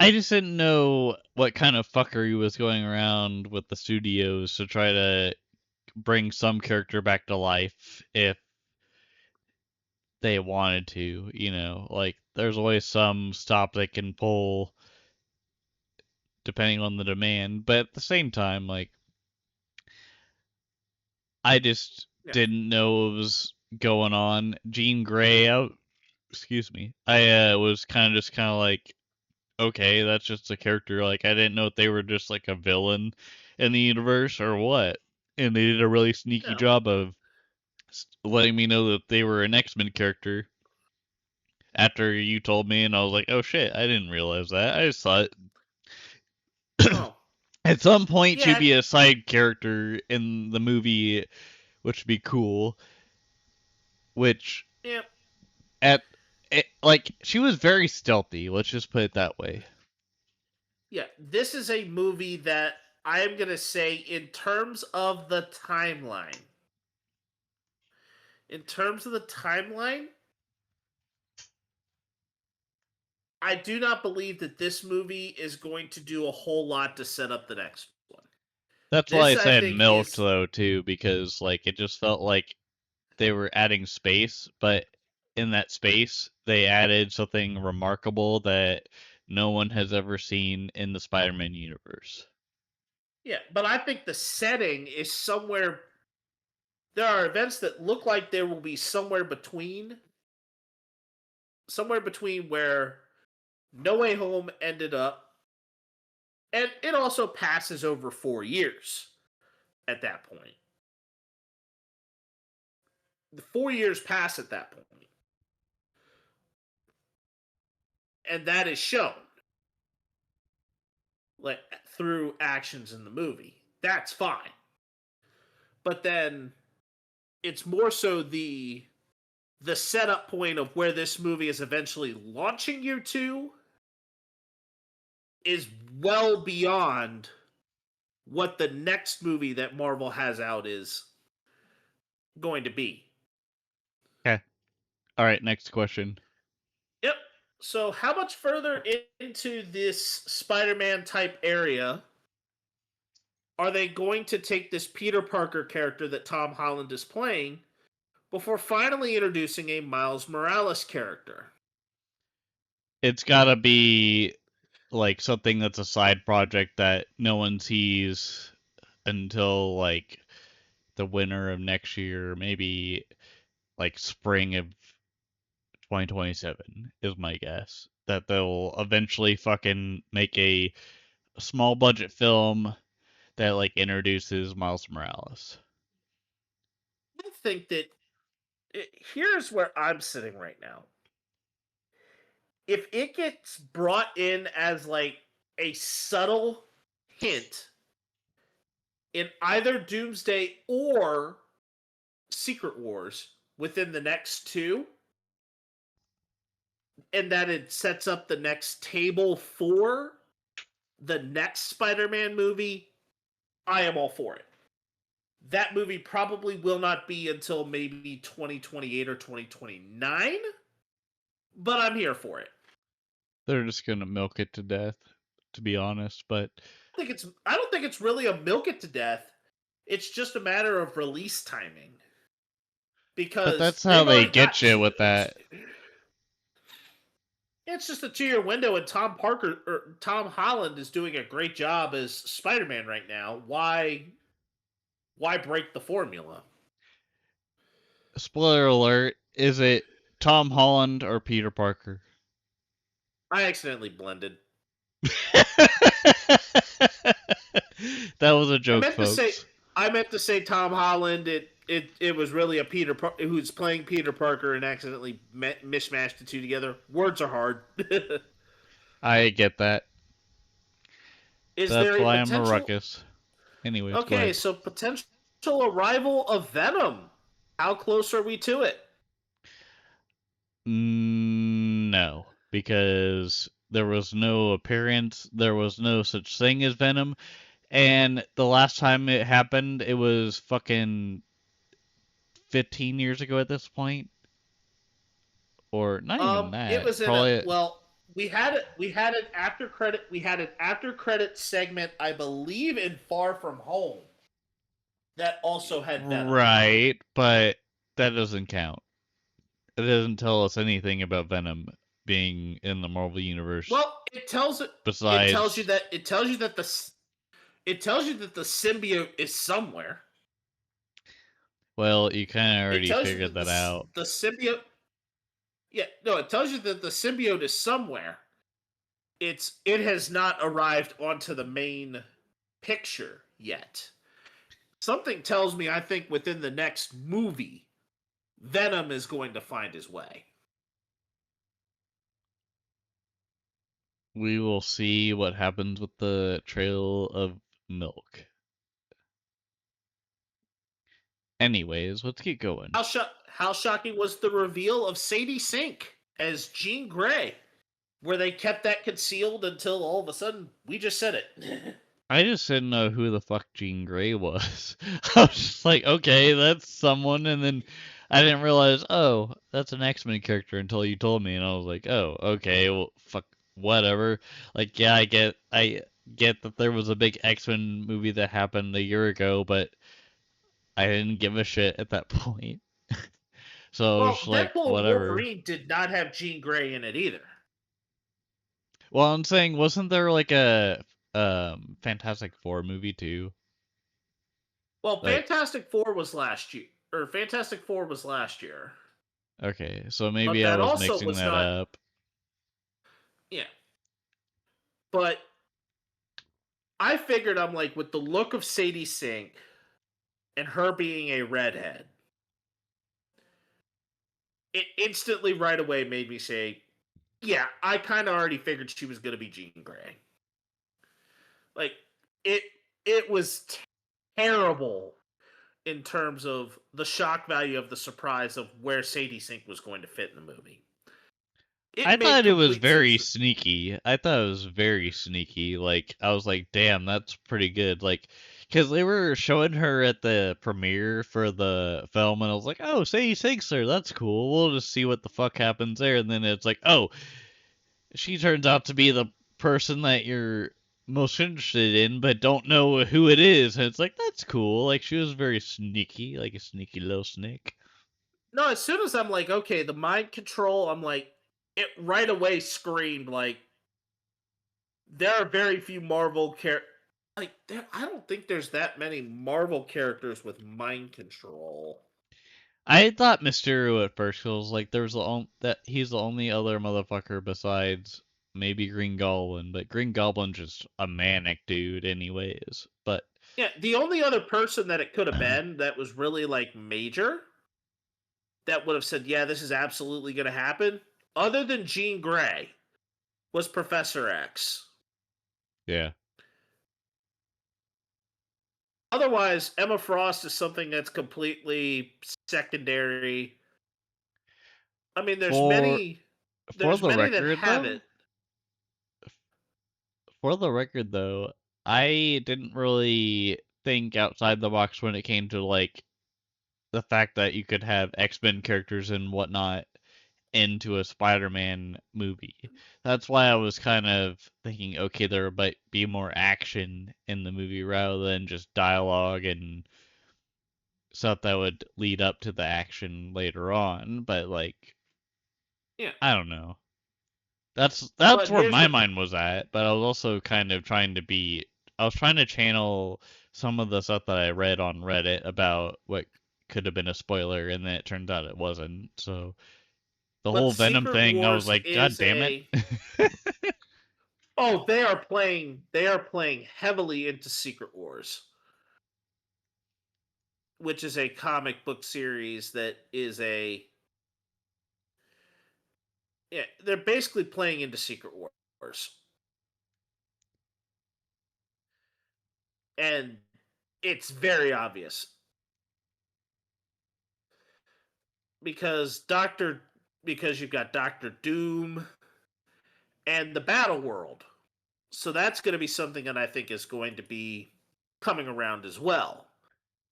I just didn't know what kind of fuckery was going around with the studios to try to bring some character back to life if they wanted to, like there's always some stop they can pull depending on the demand, but at the same time, like I just Yeah. didn't know what was going on. Jean Grey, excuse me, I was kind of like, okay, that's just a character. Like I didn't know if they were just like a villain in the universe or what, and they did a really sneaky No. job of letting me know that they were an X-Men character after you told me, and I was like, oh shit, I didn't realize that. I just thought Oh. at some point she'd Yeah. be a side character in the movie, which would be cool. Which Yeah. like she was very stealthy. Let's just put it that way. Yeah. This is a movie that I am going to say, in terms of the timeline, I do not believe that this movie is going to do a whole lot to set up the next one. That's why I This, I said think, milked is though too, because like it just felt like they were adding space, but in that space they added something remarkable that no one has ever seen in the Spider-Man universe. yeah, but I think the setting is somewhere. There are events that look like there will be somewhere between where No Way Home ended up, and it also passes over 4 years at that point. The 4 years pass at that point, and that is shown like through actions in the movie. That's fine, but then it's more so the setup point of where this movie is eventually launching you to is well beyond what the next movie that Marvel has out is going to be. Okay. All right, next question. Yep. So, how much further into this Spider-Man type area are they going to take this Peter Parker character that Tom Holland is playing, before finally introducing a Miles Morales character. It's gotta be like something that's a side project that no one sees until like the winter of next year, maybe like spring of 2027 is my guess. That they'll eventually fucking make a small budget film that like introduces Miles Morales. I think that here's where I'm sitting right now. If it gets brought in as like a subtle hint in either Doomsday or Secret Wars within the next two, and that it sets up the next table for the next Spider-Man movie, I am all for it. That movie probably will not be until maybe 2028 or 2029, but I'm here for it. They're just gonna milk it to death, to be honest, but I don't think it's really a milk it to death. It's just a matter of release timing. Because that's how they've they already get got you with that. It's just a 2-year window, and Tom Holland is doing a great job as Spider-Man right now. Why break the formula? Spoiler alert, is it Tom Holland or Peter Parker? I accidentally blended. That was a joke, folks. I meant to say Tom Holland. It was really a who's playing Peter Parker and accidentally mishmashed the two together. Words are hard. I get that. Is That's there why a I'm a potential? ruckus. Anyways, go Okay, ahead. so potential arrival of Venom. How close are we to it? No, because there was no appearance, there was no such thing as Venom, and the last time it happened, it was fucking 15 years ago at this point, or not even that. It was in Probably. we had an after credit segment, I believe, in Far From Home that also had Venom. Right, but that doesn't count. It doesn't tell us anything about Venom being in the Marvel universe. Well, it tells you that the symbiote is somewhere. Well, you kind of already figured that out. The symbiote. Yeah, no, it tells you that the symbiote is somewhere. It has not arrived onto the main picture yet. Something tells me, I think within the next movie, Venom is going to find his way. We will see what happens with the Trail of Milk. Anyways, let's get going. How shocking was the reveal of Sadie Sink as Jean Grey, where they kept that concealed until all of a sudden we just said it. I just didn't know who the fuck Jean Grey was. I was just like, okay, that's someone, and then I didn't realize, oh, that's an X-Men character until you told me, and I was like, oh, okay, well, fuck, whatever. Like, yeah, I get that there was a big X-Men movie that happened a year ago, but I didn't give a shit at that point. So I was like, Deadpool whatever. Wolverine did not have Jean Grey in it either. Well, I'm saying, wasn't there like a Fantastic Four movie too? Well, Fantastic Four was last year. Fantastic Four was last year. Okay, so maybe I was mixing that up. Yeah. But I figured, I'm like, with the look of Sadie Sink and her being a redhead, it instantly right away made me say, yeah, I kind of already figured she was going to be Jean Grey. Like, it was terrible in terms of the shock value of the surprise of where Sadie Sink was going to fit in the movie. I thought it was very sneaky. Like, I was like, damn, that's pretty good. Like, because they were showing her at the premiere for the film, and I was like, oh, Sadie Sink's there. That's cool. We'll just see what the fuck happens there. And then it's like, oh, she turns out to be the person that you're most interested in, but don't know who it is. And it's like, that's cool. Like, she was very sneaky, like a sneaky little snake. No, as soon as I'm like, okay, the mind control, I'm like, it right away screamed like there are very few Marvel like I don't think there's that many Marvel characters with mind control. I thought Mysterio at first was like there was that he's the only other motherfucker besides maybe Green Goblin, but Green Goblin's just a manic dude anyways. But Yeah, the only other person that it could have been that was really like major that would have said, "Yeah, this is absolutely going to happen," other than Jean Grey, was Professor X. yeah. Otherwise, Emma Frost is something that's completely secondary. I mean, For for there's the many that record have though, it. for the record though, I didn't really think outside the box when it came to like the fact that you could have X-Men characters and whatnot into a Spider-Man movie. That's why I was kind of thinking, okay, there might be more action in the movie rather than just dialogue and stuff that would lead up to the action later on. But like, Yeah, I don't know. That's but where here's my the mind was at. But I was also kind of trying to be. I was trying to channel some of the stuff that I read on Reddit about what could have been a spoiler, and then it turned out it wasn't. So the but whole Venom Secret thing, I was Wars like, God is damn it. a they are playing heavily into Secret Wars, which is a comic book series that is a yeah, they're basically playing into Secret Wars. And it's very obvious because you've got Doctor Doom and the Battle World. So that's going to be something that I think is going to be coming around as well.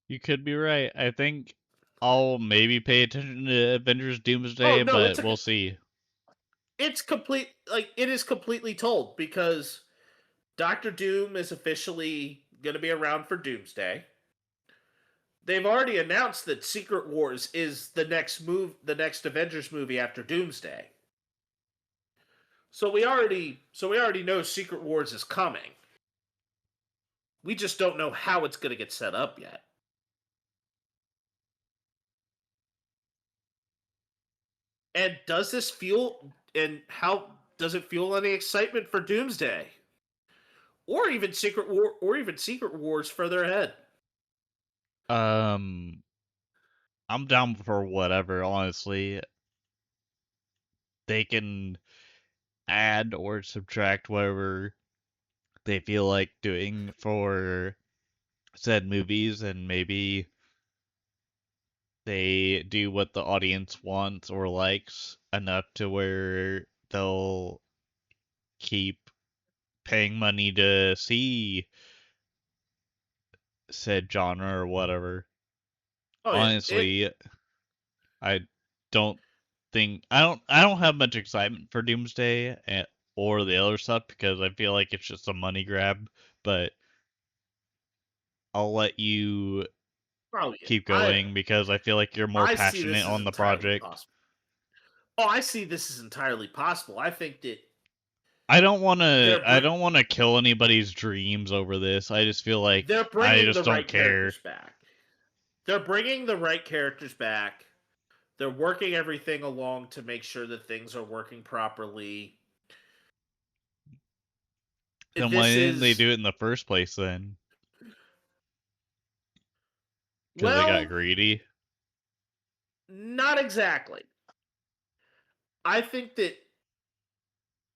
You could be right. I think I'll maybe pay attention to Avengers Oh Doomsday, no, but we'll see. it's complete like it is completely told because Doctor Doom is officially going to be around for Doomsday. They've already announced that Secret Wars is the next Avengers movie after Doomsday. So we already know Secret Wars is coming. We just don't know how it's going to get set up yet. And does this fuel and how does it fuel any excitement for Doomsday? Or even Secret Wars further ahead. Um, I'm down for whatever, honestly. They can add or subtract whatever they feel like doing for said movies, and maybe they do what the audience wants or likes enough to where they'll keep paying money to see said genre or whatever. Oh yeah, Honestly, I don't I don't have much excitement for Doomsday or the other stuff because I feel like it's just a money grab, but I'll let you oh yeah. keep going because I feel like you're more I see passionate this as on the entirely project. possible. Oh, I see this as entirely possible. I think that I bring don't want to kill anybody's dreams over this. I just feel like they're I bringing the just don't right care. characters back. They're bringing the right characters back. They're working everything along to make sure that things are working properly. Then why This didn't they is do it in the first place then? Because they got well, greedy. not exactly. I think that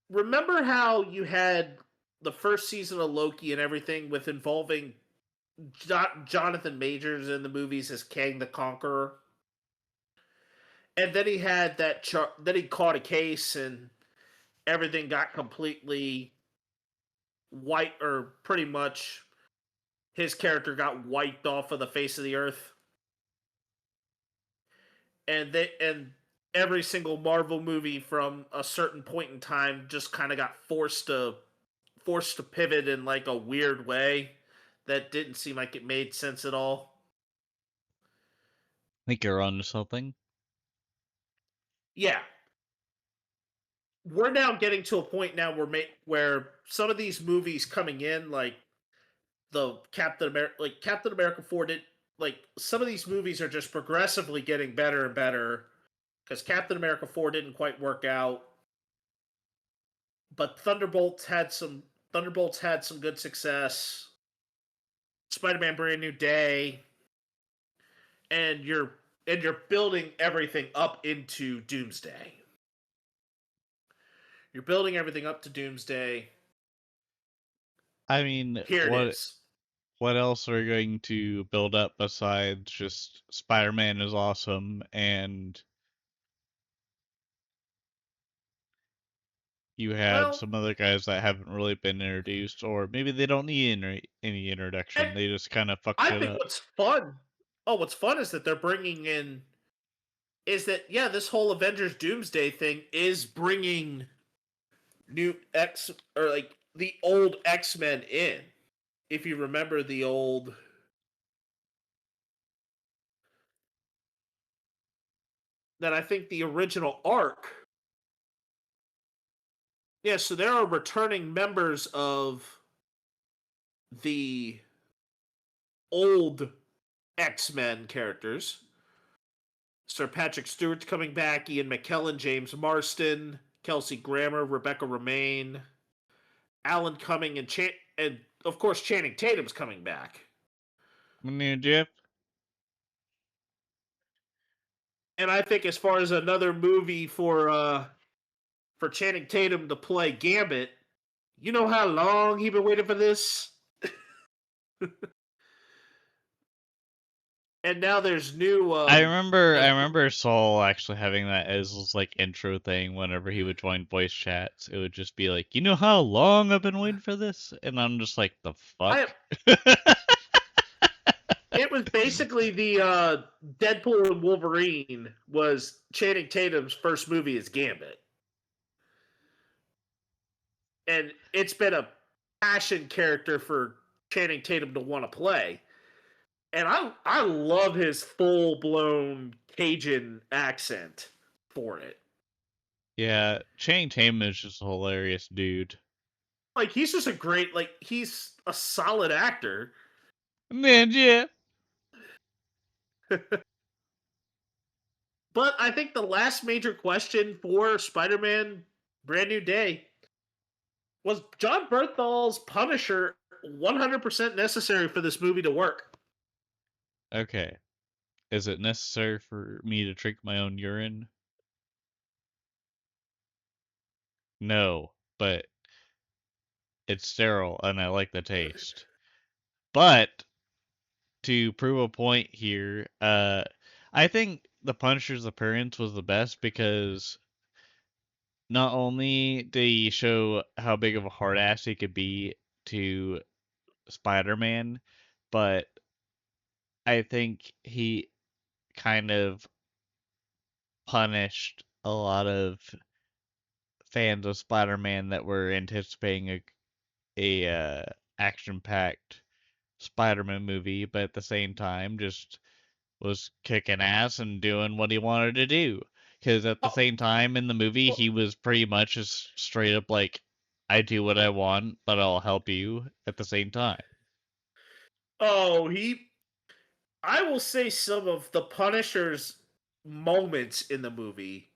remember how you had the first season of Loki and everything with involving Jonathan Majors in the movies as Kang the Conqueror, and then he had then he caught a case and everything got completely white, or pretty much his character got wiped off of the face of the earth, and every single Marvel movie from a certain point in time just kind of got forced to pivot in like a weird way that didn't seem like it made sense at all. I think you're onto something. Yeah. We're now getting to a point now where some of these movies coming in, like Captain America 4 did, like some of these movies are just progressively getting better and better because Captain America 4 didn't quite work out, but Thunderbolts had some good success. Spider-Man Brand New Day, and you're building everything up into Doomsday. You're building everything up to Doomsday. I mean, Here it is. what else are we going to build up besides just Spider-Man is awesome and you have Well, some other guys that haven't really been introduced, or maybe they don't need any introduction. and They just kind of fuck I shit think up. what's fun. Oh, what's fun is that they're bringing in. Is that yeah? This whole Avengers Doomsday thing is bringing new X or like the old X-Men in. If you remember the old, that I think the original arc. Yeah, so there are returning members of the old X-Men characters. Sir Patrick Stewart's coming back, Ian McKellen, James Marston, Kelsey Grammer, Rebecca Romaine, Alan Cumming, and of course Channing Tatum's coming back. New Jeff? And I think as far as another movie for Channing Tatum to play Gambit, you know how long he been waiting for this? And now there's new I like remember Saul actually having that as his like intro thing whenever he would join voice chats. It would just be like, you know how long I've been waiting for this? And I'm just like, the fuck? I it was basically the Deadpool and Wolverine was Channing Tatum's first movie as Gambit. And it's been a passion character for Channing Tatum to want to play. And I love his full blown Cajun accent for it. Yeah, Channing Tatum is just a hilarious dude. Like he's just a great he's a solid actor. Man, yeah. But I think the last major question for Spider-Man Brand New Day was John Bernthal's Punisher 100% necessary for this movie to work? Okay. Is it necessary for me to drink my own urine? No, but it's sterile and I like the taste. But to prove a point here, I think the Punisher's appearance was the best because not only did he show how big of a hard ass he could be to Spider-Man, but I think he kind of punished a lot of fans of Spider-Man that were anticipating a action-packed Spider-Man movie, but at the same time just was kicking ass and doing what he wanted to do. Because at the Oh, same time in the movie, well, he was pretty much just straight up like, I do what I want, but I'll help you at the same time. oh, I will say some of the Punisher's moments in the movie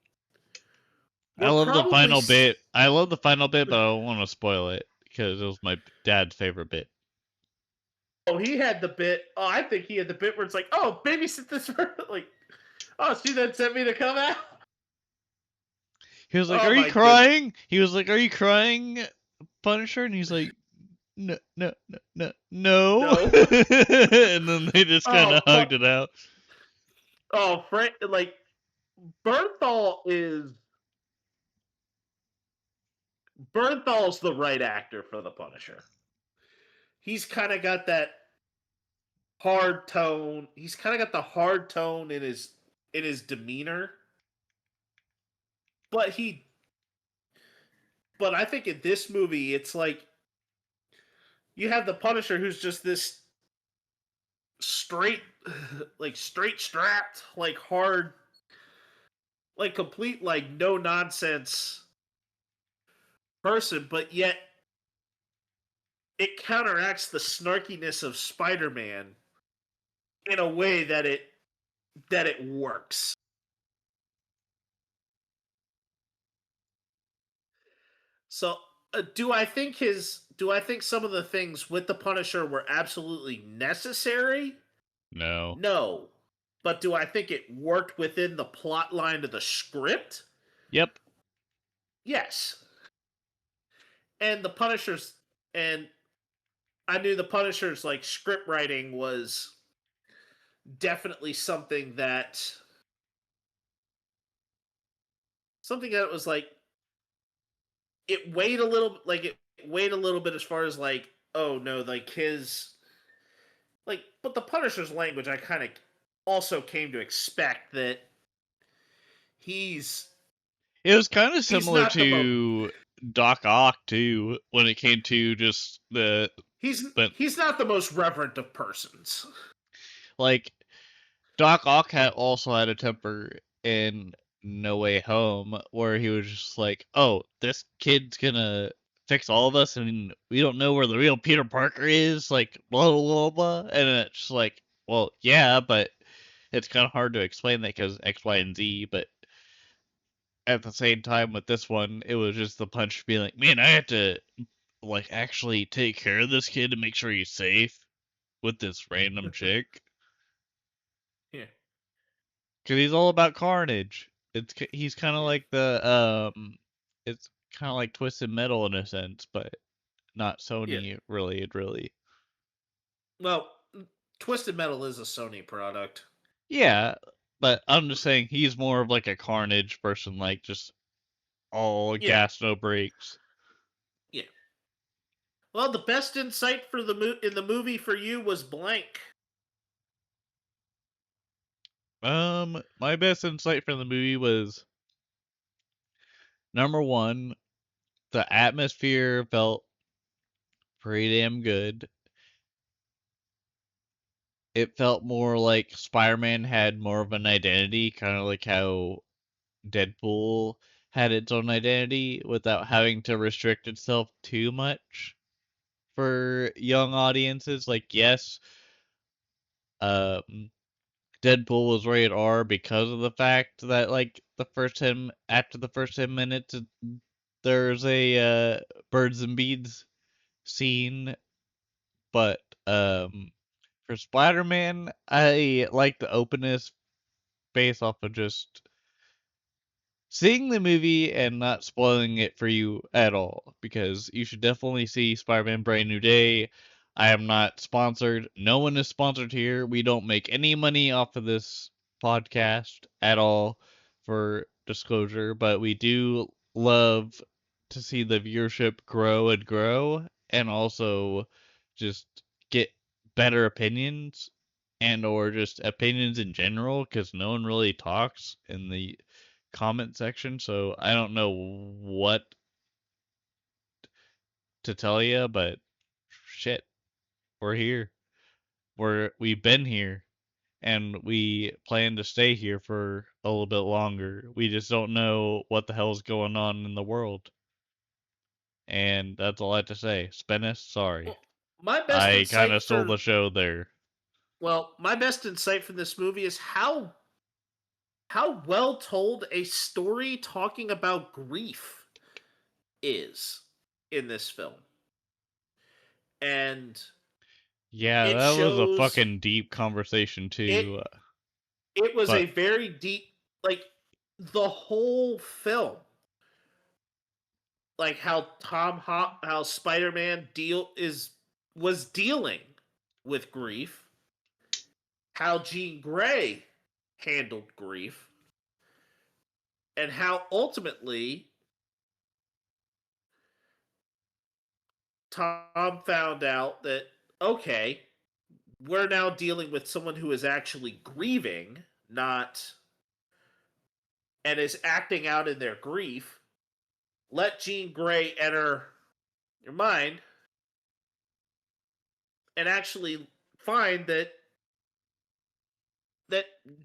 I were love the probably final bit. I love the final bit, but I don't want to spoil it because it was my dad's favorite bit. oh, he had the bit. Oh, I think he had the bit where it's like, oh, babysit this for like, oh, she then sent me to come out. He was like, Oh "Are you my goodness. crying?" He was like, "Are you crying, Punisher?" And he's like, "No, no, no, no, no." No. And then they just kind Oh, of hugged it out. oh, Frank, like Bernthal's the right actor for the Punisher. He's kind of got that hard tone. He's kind of got the hard tone in his demeanor. But I think in this movie it's like you have the Punisher who's just this straight straight strapped, like hard like complete like no nonsense person, but yet it counteracts the snarkiness of Spider-Man in a way that it works. So, do I think some of the things with the Punisher were absolutely necessary? No. No. But do I think it worked within the plot line of the script? Yep. Yes. And and I knew the Punisher's like script writing was definitely something that was like it weighed a little bit as far as like, oh no, like his like, but the Punisher's language I kind of also came to expect that he's It was kind of he's similar not the most to Doc Ock too, when it came to just the he's not the most reverent of persons. like Doc Ock also had a temper in No Way Home, where he was just like, "Oh, this kid's gonna fix all of us, and we don't know where the real Peter Parker is." Like, blah blah blah, and it's just like, well, yeah, but it's kind of hard to explain that because X, Y, and Z. But at the same time, with this one, it was just the punch being like, "Man, I have to like actually take care of this kid to make sure he's safe with this random chick." Yeah. Because he's all about carnage. He's kind of Yeah. like it's kind of like Twisted Metal in a sense, but not Yeah. Sony really. Well, Twisted Metal is a Sony product. Yeah, but I'm just saying he's more of like a carnage person, like just all Yeah. gas no brakes. Yeah. Well, the best insight for in the movie for you was blank. My best insight from the movie was number one, the atmosphere felt pretty damn good. It felt more like Spider-Man had more of an identity, kind of like how Deadpool had its own identity without having to restrict itself too much for young audiences. Like, yes, um, Deadpool was rated R because of the fact that, like, after the first 10 minutes, there's a birds and beads scene, but for Spider-Man, I like the openness based off of just seeing the movie and not spoiling it for you at all, because you should definitely see Spider-Man Brand New Day. I am not sponsored. No one is sponsored here. We don't make any money off of this podcast at all, for disclosure, but we do love to see the viewership grow and grow, and also just get better opinions and or just opinions in general, because no one really talks in the comment section, so I don't know what to tell you, but shit, we're here. We've been here, and we plan to stay here for a little bit longer. We just don't know what the hell's going on in the world, and that's all I have to say. Spinnis, sorry, Well, my best I kind insight of stole for the show there. my best insight from this movie is how well told a story talking about grief is in this film. And Yeah, it that was a shows fucking deep conversation it too. it was a But very deep, like, the whole film, like how Spider-Man was dealing with grief, how Jean Grey handled grief, and how ultimately Tom found out that, okay, we're now dealing with someone who is actually grieving, not and is acting out in their grief. Let Jean Grey enter your mind and actually find that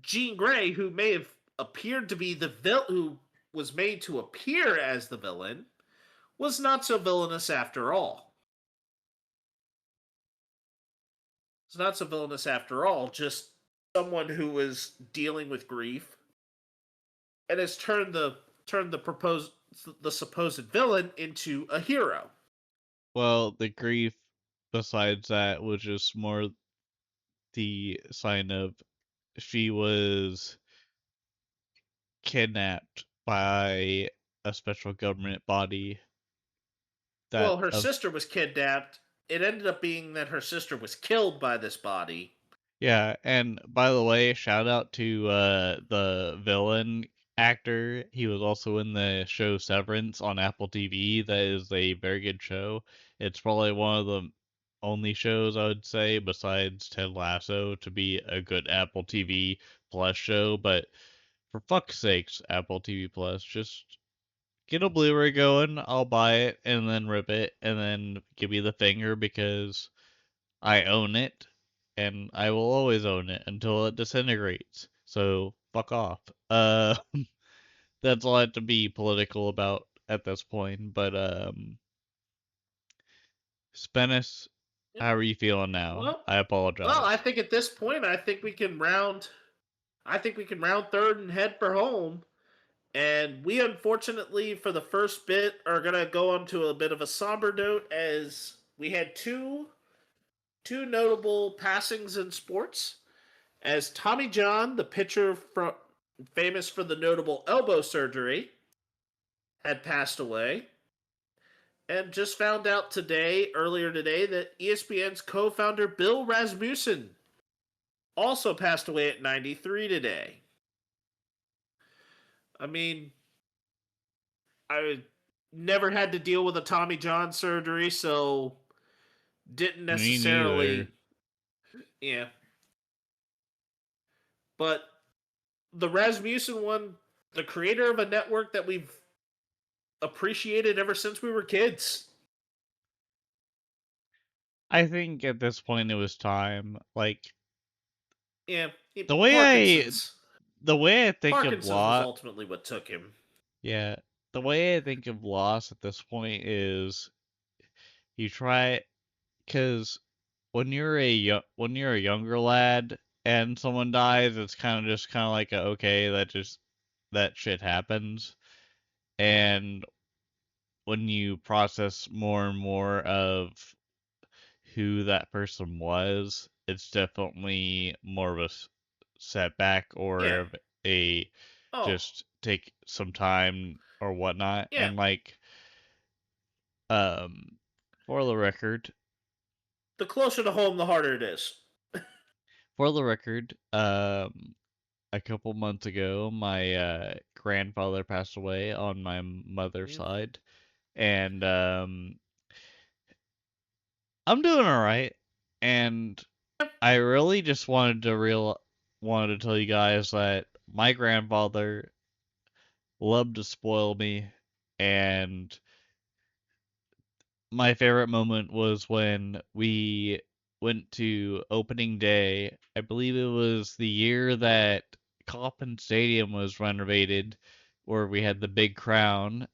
Jean Grey, who may have appeared to be the villain, who was made to appear as the villain, was not so villainous after all. It's not so villainous after all, just someone who was dealing with grief and has turned the supposed villain into a hero. Well, the grief besides that was just more the sign of she was kidnapped by a special government body that Well, her of sister was kidnapped. It ended up being that her sister was killed by this body. yeah, and by the way, shout out to the villain actor. He was also in the show Severance on Apple TV. That is a very good show. It's probably one of the only shows I would say besides Ted Lasso to be a good Apple TV Plus show, but for fuck's sakes, Apple TV Plus, just get a Blu-ray going, I'll buy it and then rip it and then give you the finger because I own it and I will always own it until it disintegrates. So fuck off. That's all I have to be political about at this point. But Spennis, how are you feeling now? Well, I well, I apologize. think at this point, I think we can round. I think we can round third and head for home. And we, unfortunately, for the first bit, are gonna go on to a bit of a somber note as we had two notable passings in sports. As Tommy John, the pitcher famous for the notable elbow surgery, had passed away, and just found out earlier today, that ESPN's co-founder Bill Rasmussen also passed away at 93 today. I mean, I never had to deal with a Tommy John surgery, so didn't Me neither. necessarily. Yeah. But the Rasmussen one, the creator of a network that we've appreciated ever since we were kids. I think at this point it was time. Like Yeah, the way I Parkinson's. the way I think of Parkinson's was Lot, ultimately what took him. yeah, the way I think of loss at this point is you try because when you're a younger lad and someone dies, it's kind of like okay, that shit happens. And when you process more and more of who that person was, it's definitely more of a setback or Yeah. of a Oh, just take some time or whatnot. yeah. And like, um, for the record, The closer to home, the harder it is. for the record, a couple months ago, my grandfather passed away on my mother's Yeah. side, and I'm doing all right. And I really just wanted to tell you guys that my grandfather loved to spoil me, and my favorite moment was when we went to opening day. I believe it was the year that Coppin Stadium was renovated, where we had the big crown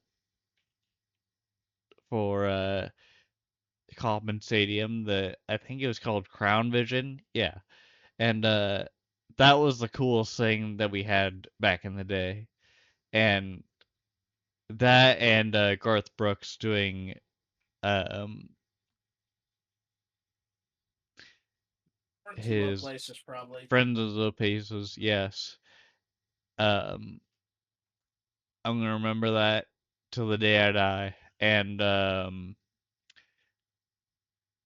for Coppin Stadium. I think it was called Crown Vision. Yeah, and that was the coolest thing that we had back in the day, and that and Garth Brooks doing um Friends in low his places, probably. Friends of the Paces. Yes, um, I'm gonna remember that till the day I die, and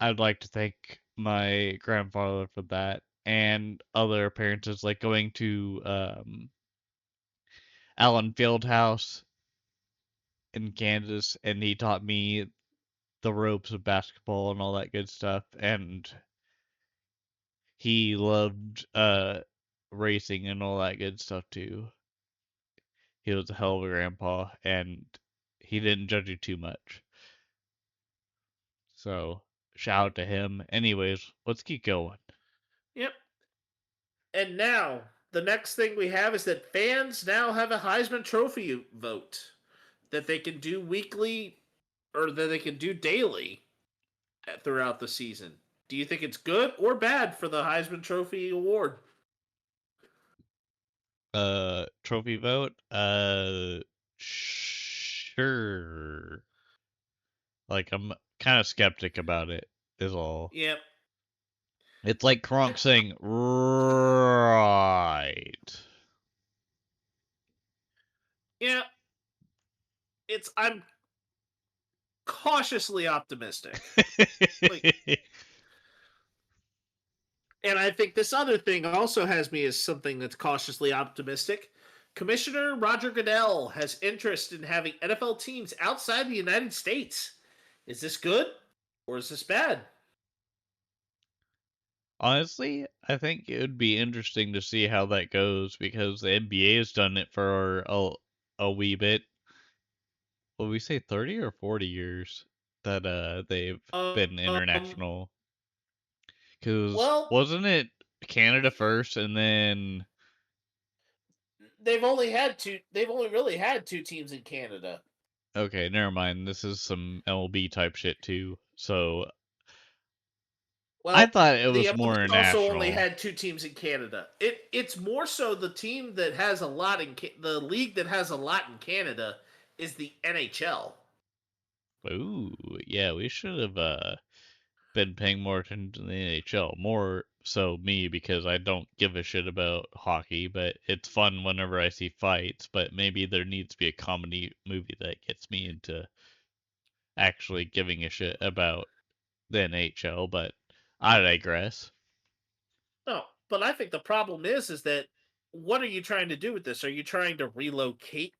I'd like to thank my grandfather for that and other appearances, like going to Allen Fieldhouse in Kansas, and he taught me the ropes of basketball and all that good stuff. And he loved racing and all that good stuff too. He was a hell of a grandpa, and he didn't judge you too much. So shout out to him. Anyways, let's keep going. Yep. And now, the next thing we have is that fans now have a Heisman Trophy vote that they can do weekly or that they can do daily throughout the season. Do you think it's good or bad for the Heisman Trophy award? Trophy vote? Sure. Like, I'm kind of skeptic about it, is all. Yep. It's like Kronk saying, right. Yeah. I'm cautiously optimistic. And I think this other thing also has me as something that's cautiously optimistic. Commissioner Roger Goodell has interest in having NFL teams outside the United States. Is this good or is this bad? Honestly, I think it would be interesting to see how that goes because the NBA has done it for a wee bit. Will we say 30 or 40 years that they've been Um, international? Because well, wasn't it Canada first and then they've only really had two teams in Canada. okay, never mind. This is some MLB type shit too. So I Well, thought it the was MLB more also only national. had two teams in Canada. It's more so the team that has a lot the league that has a lot in Canada is the NHL. Ooh, yeah, we should have been paying more attention to the NHL. More so me because I don't give a shit about hockey, but it's fun whenever I see fights. But maybe there needs to be a comedy movie that gets me into actually giving a shit about the NHL. But I digress. No, but I think the problem is that what are you trying to do with this? Are you trying to relocate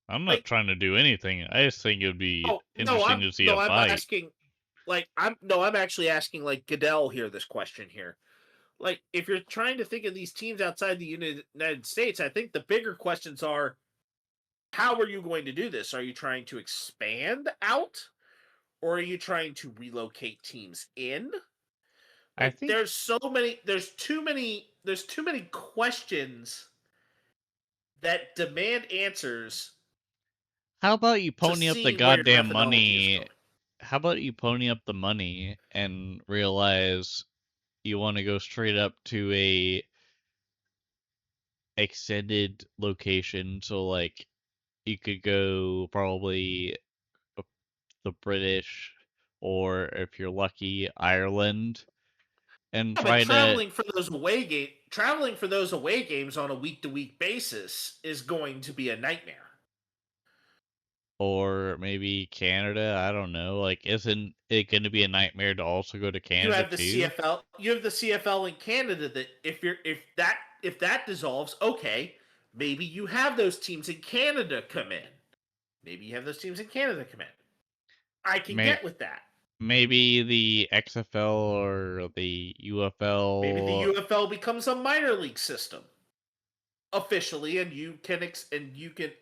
I'm not like trying to do anything. I just think it would be oh interesting to see a I'm fight. asking I'm actually asking like Goodell here this question here. Like if you're trying to think of these teams outside the United States, I think the bigger questions are how are you going to do this? Are you trying to expand out or are you trying to relocate teams in? I Like think. there's too many questions that demand answers How about you to pony up the seeing where your goddamn methodology is money? going. How about you pony up the money and realize you want to go straight up to a extended location? So like you could go probably the British, or if you're lucky, Ireland, and Yeah, but try to, traveling for those away games on a week to week basis is going to be a nightmare. or maybe Canada. I don't know. Like, isn't it going to be a nightmare to also go to You Canada have the too? CFL. You have the CFL in Canada. That if that dissolves, okay, maybe you have those teams in Canada come in. Maybe you have those teams in Canada come in. I can May get with that. maybe the XFL or the Maybe the UFL, UFL becomes a minor league system officially, and you can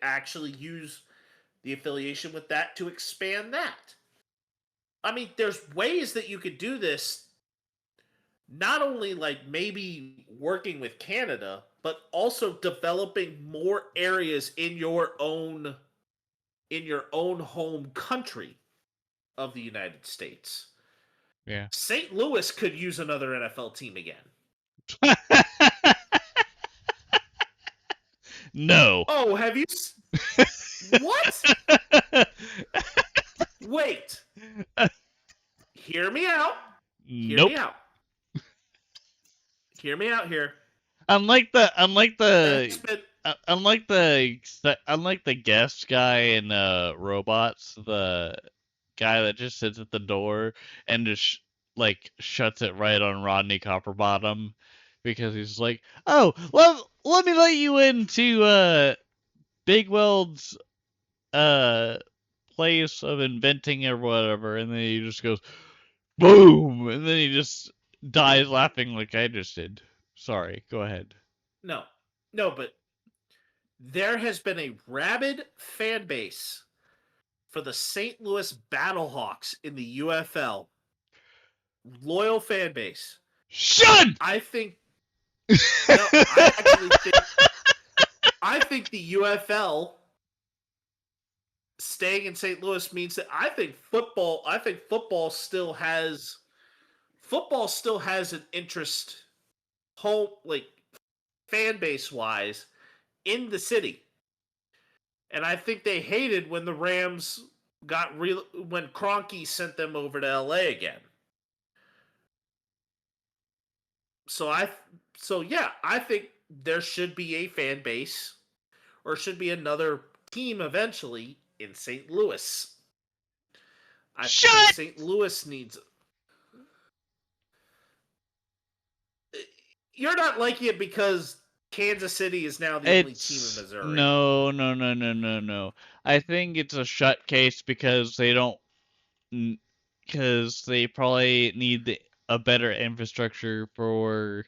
actually use the affiliation with that to expand that. I mean, there's ways that you could do this. Not only like maybe working with Canada, but also developing more areas in your own home country of the United States. yeah. St. Louis could use another NFL team again. No. Oh, what? Wait. Hear me out. Hear me Nope. out. Hear me out here. Unlike the That's been unlike the guest guy in Robots, the guy that just sits at the door and just like shuts it right on Rodney Copperbottom because he's like, "Oh, let me let you into Big Weld's uh place of inventing or whatever," and then he just goes boom, and then he just dies laughing like I just did. Sorry, go ahead. no. No, but there has been a rabid fan base for the St. Louis Battlehawks in the UFL. Loyal fan base. Should I think No, I think the UFL staying in St. Louis means that football still has an interest home like fan base wise in the city. And I think they hated when the Rams got real when Kroenke sent them over to LA again. So I think there should be a fan base or should be another team eventually in St. Louis. I think Shut! St. Louis needs. You're not liking it because Kansas City is now the only team in It's Missouri. no, no, no, no, no, no. I think it's a shut case because they don't, because they probably need a better infrastructure for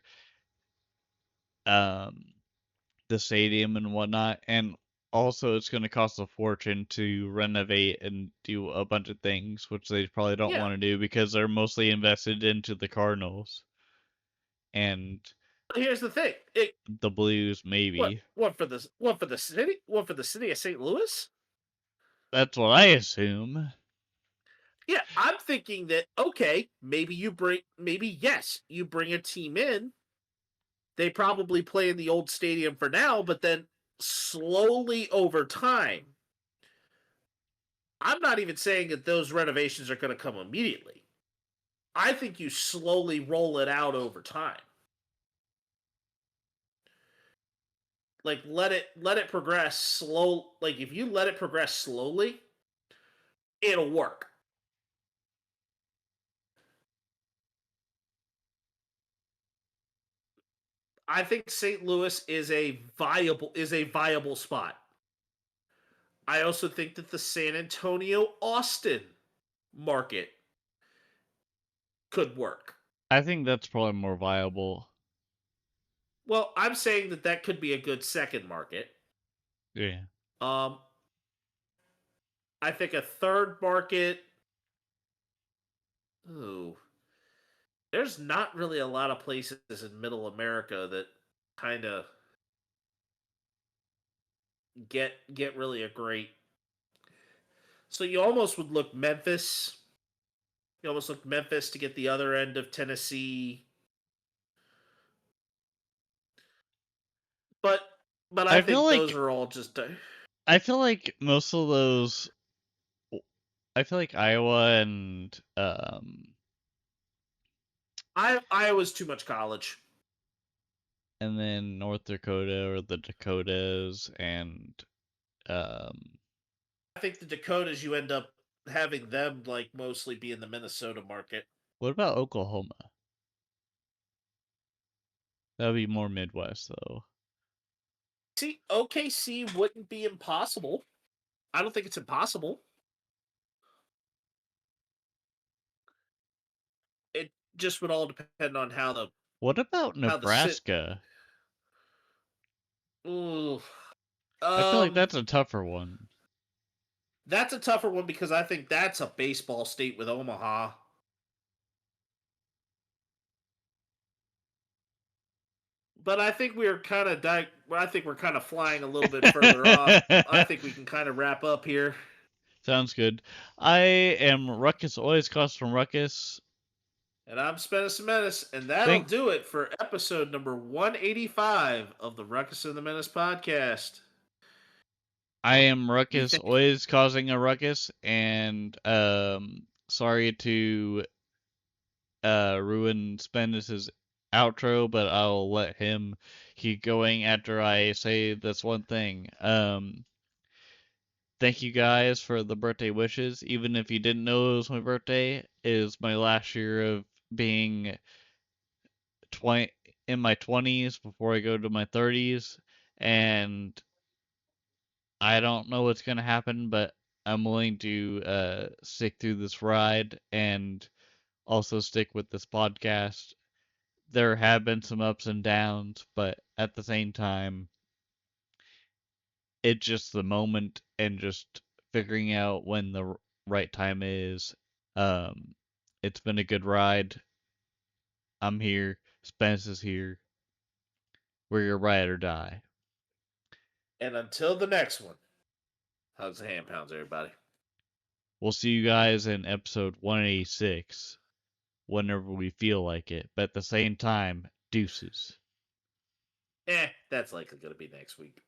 um the stadium and whatnot, and also it's going to cost a fortune to renovate and do a bunch of things, which they probably don't Yeah. want to do because they're mostly invested into the Cardinals and Here's the thing. the Blues, maybe. What for the city? What for the city of St. Louis? That's what I assume. Yeah, I'm thinking that okay, maybe yes, you bring a team in. They probably play in the old stadium for now, but then slowly over time. I'm not even saying that those renovations are going to come immediately. I think you slowly roll it out over time. Like let it progress slow. Like if you let it progress slowly, it'll work. I think St. Louis is a viable spot. I also think that the San Antonio Austin market could work. I think that's probably more viable. Well, I'm saying that that could be a good second market. Yeah. Um, I think a third market. Ooh, there's not really a lot of places in Middle America that kind of get really a great. So you almost would look Memphis. You almost look Memphis to get the other end of Tennessee. But but I I feel think those like are all just. I feel like most of those I feel like Iowa and Iowa's too much college. and then North Dakota or the Dakotas and um I think the Dakotas you end up having them like mostly be in the Minnesota market. what about Oklahoma? That would be more Midwest though. See, OKC wouldn't be impossible. I don't think it's impossible. It just would all depend on What about how the sit. Nebraska? Ooh, I feel like um, that's a tougher one. that's a tougher one because I think that's a baseball state with Omaha. But I think we're kind of I think we're kind of flying a little bit further off. I think we can kind of wrap up here. Sounds good. I am Ruckus, always cost from Ruckus. And I'm Spence Menace, and that'll Thank do it for episode number 185 of the Ruckus and the Menace podcast. I am We Ruckus, thank always causing a ruckus, and sorry to ruin Spendus's outro, but I'll let him keep going after I say this one thing. Thank you guys for the birthday wishes. Even if you didn't know it was my birthday, it is my last year of being 20 in my 20s before I go to my 30s, and I don't know what's gonna happen, but I'm willing to stick through this ride and also stick with this podcast. There have been some ups and downs, but at the same time, it's just the moment and just figuring out when the right time is. Um, it's been a good ride. I'm here. Spence is here. We're your ride or die. And until the next one, hugs and hand pounds, everybody. We'll see you guys in episode 186 whenever we feel like it. But at the same time, deuces. That's likely going to be next week.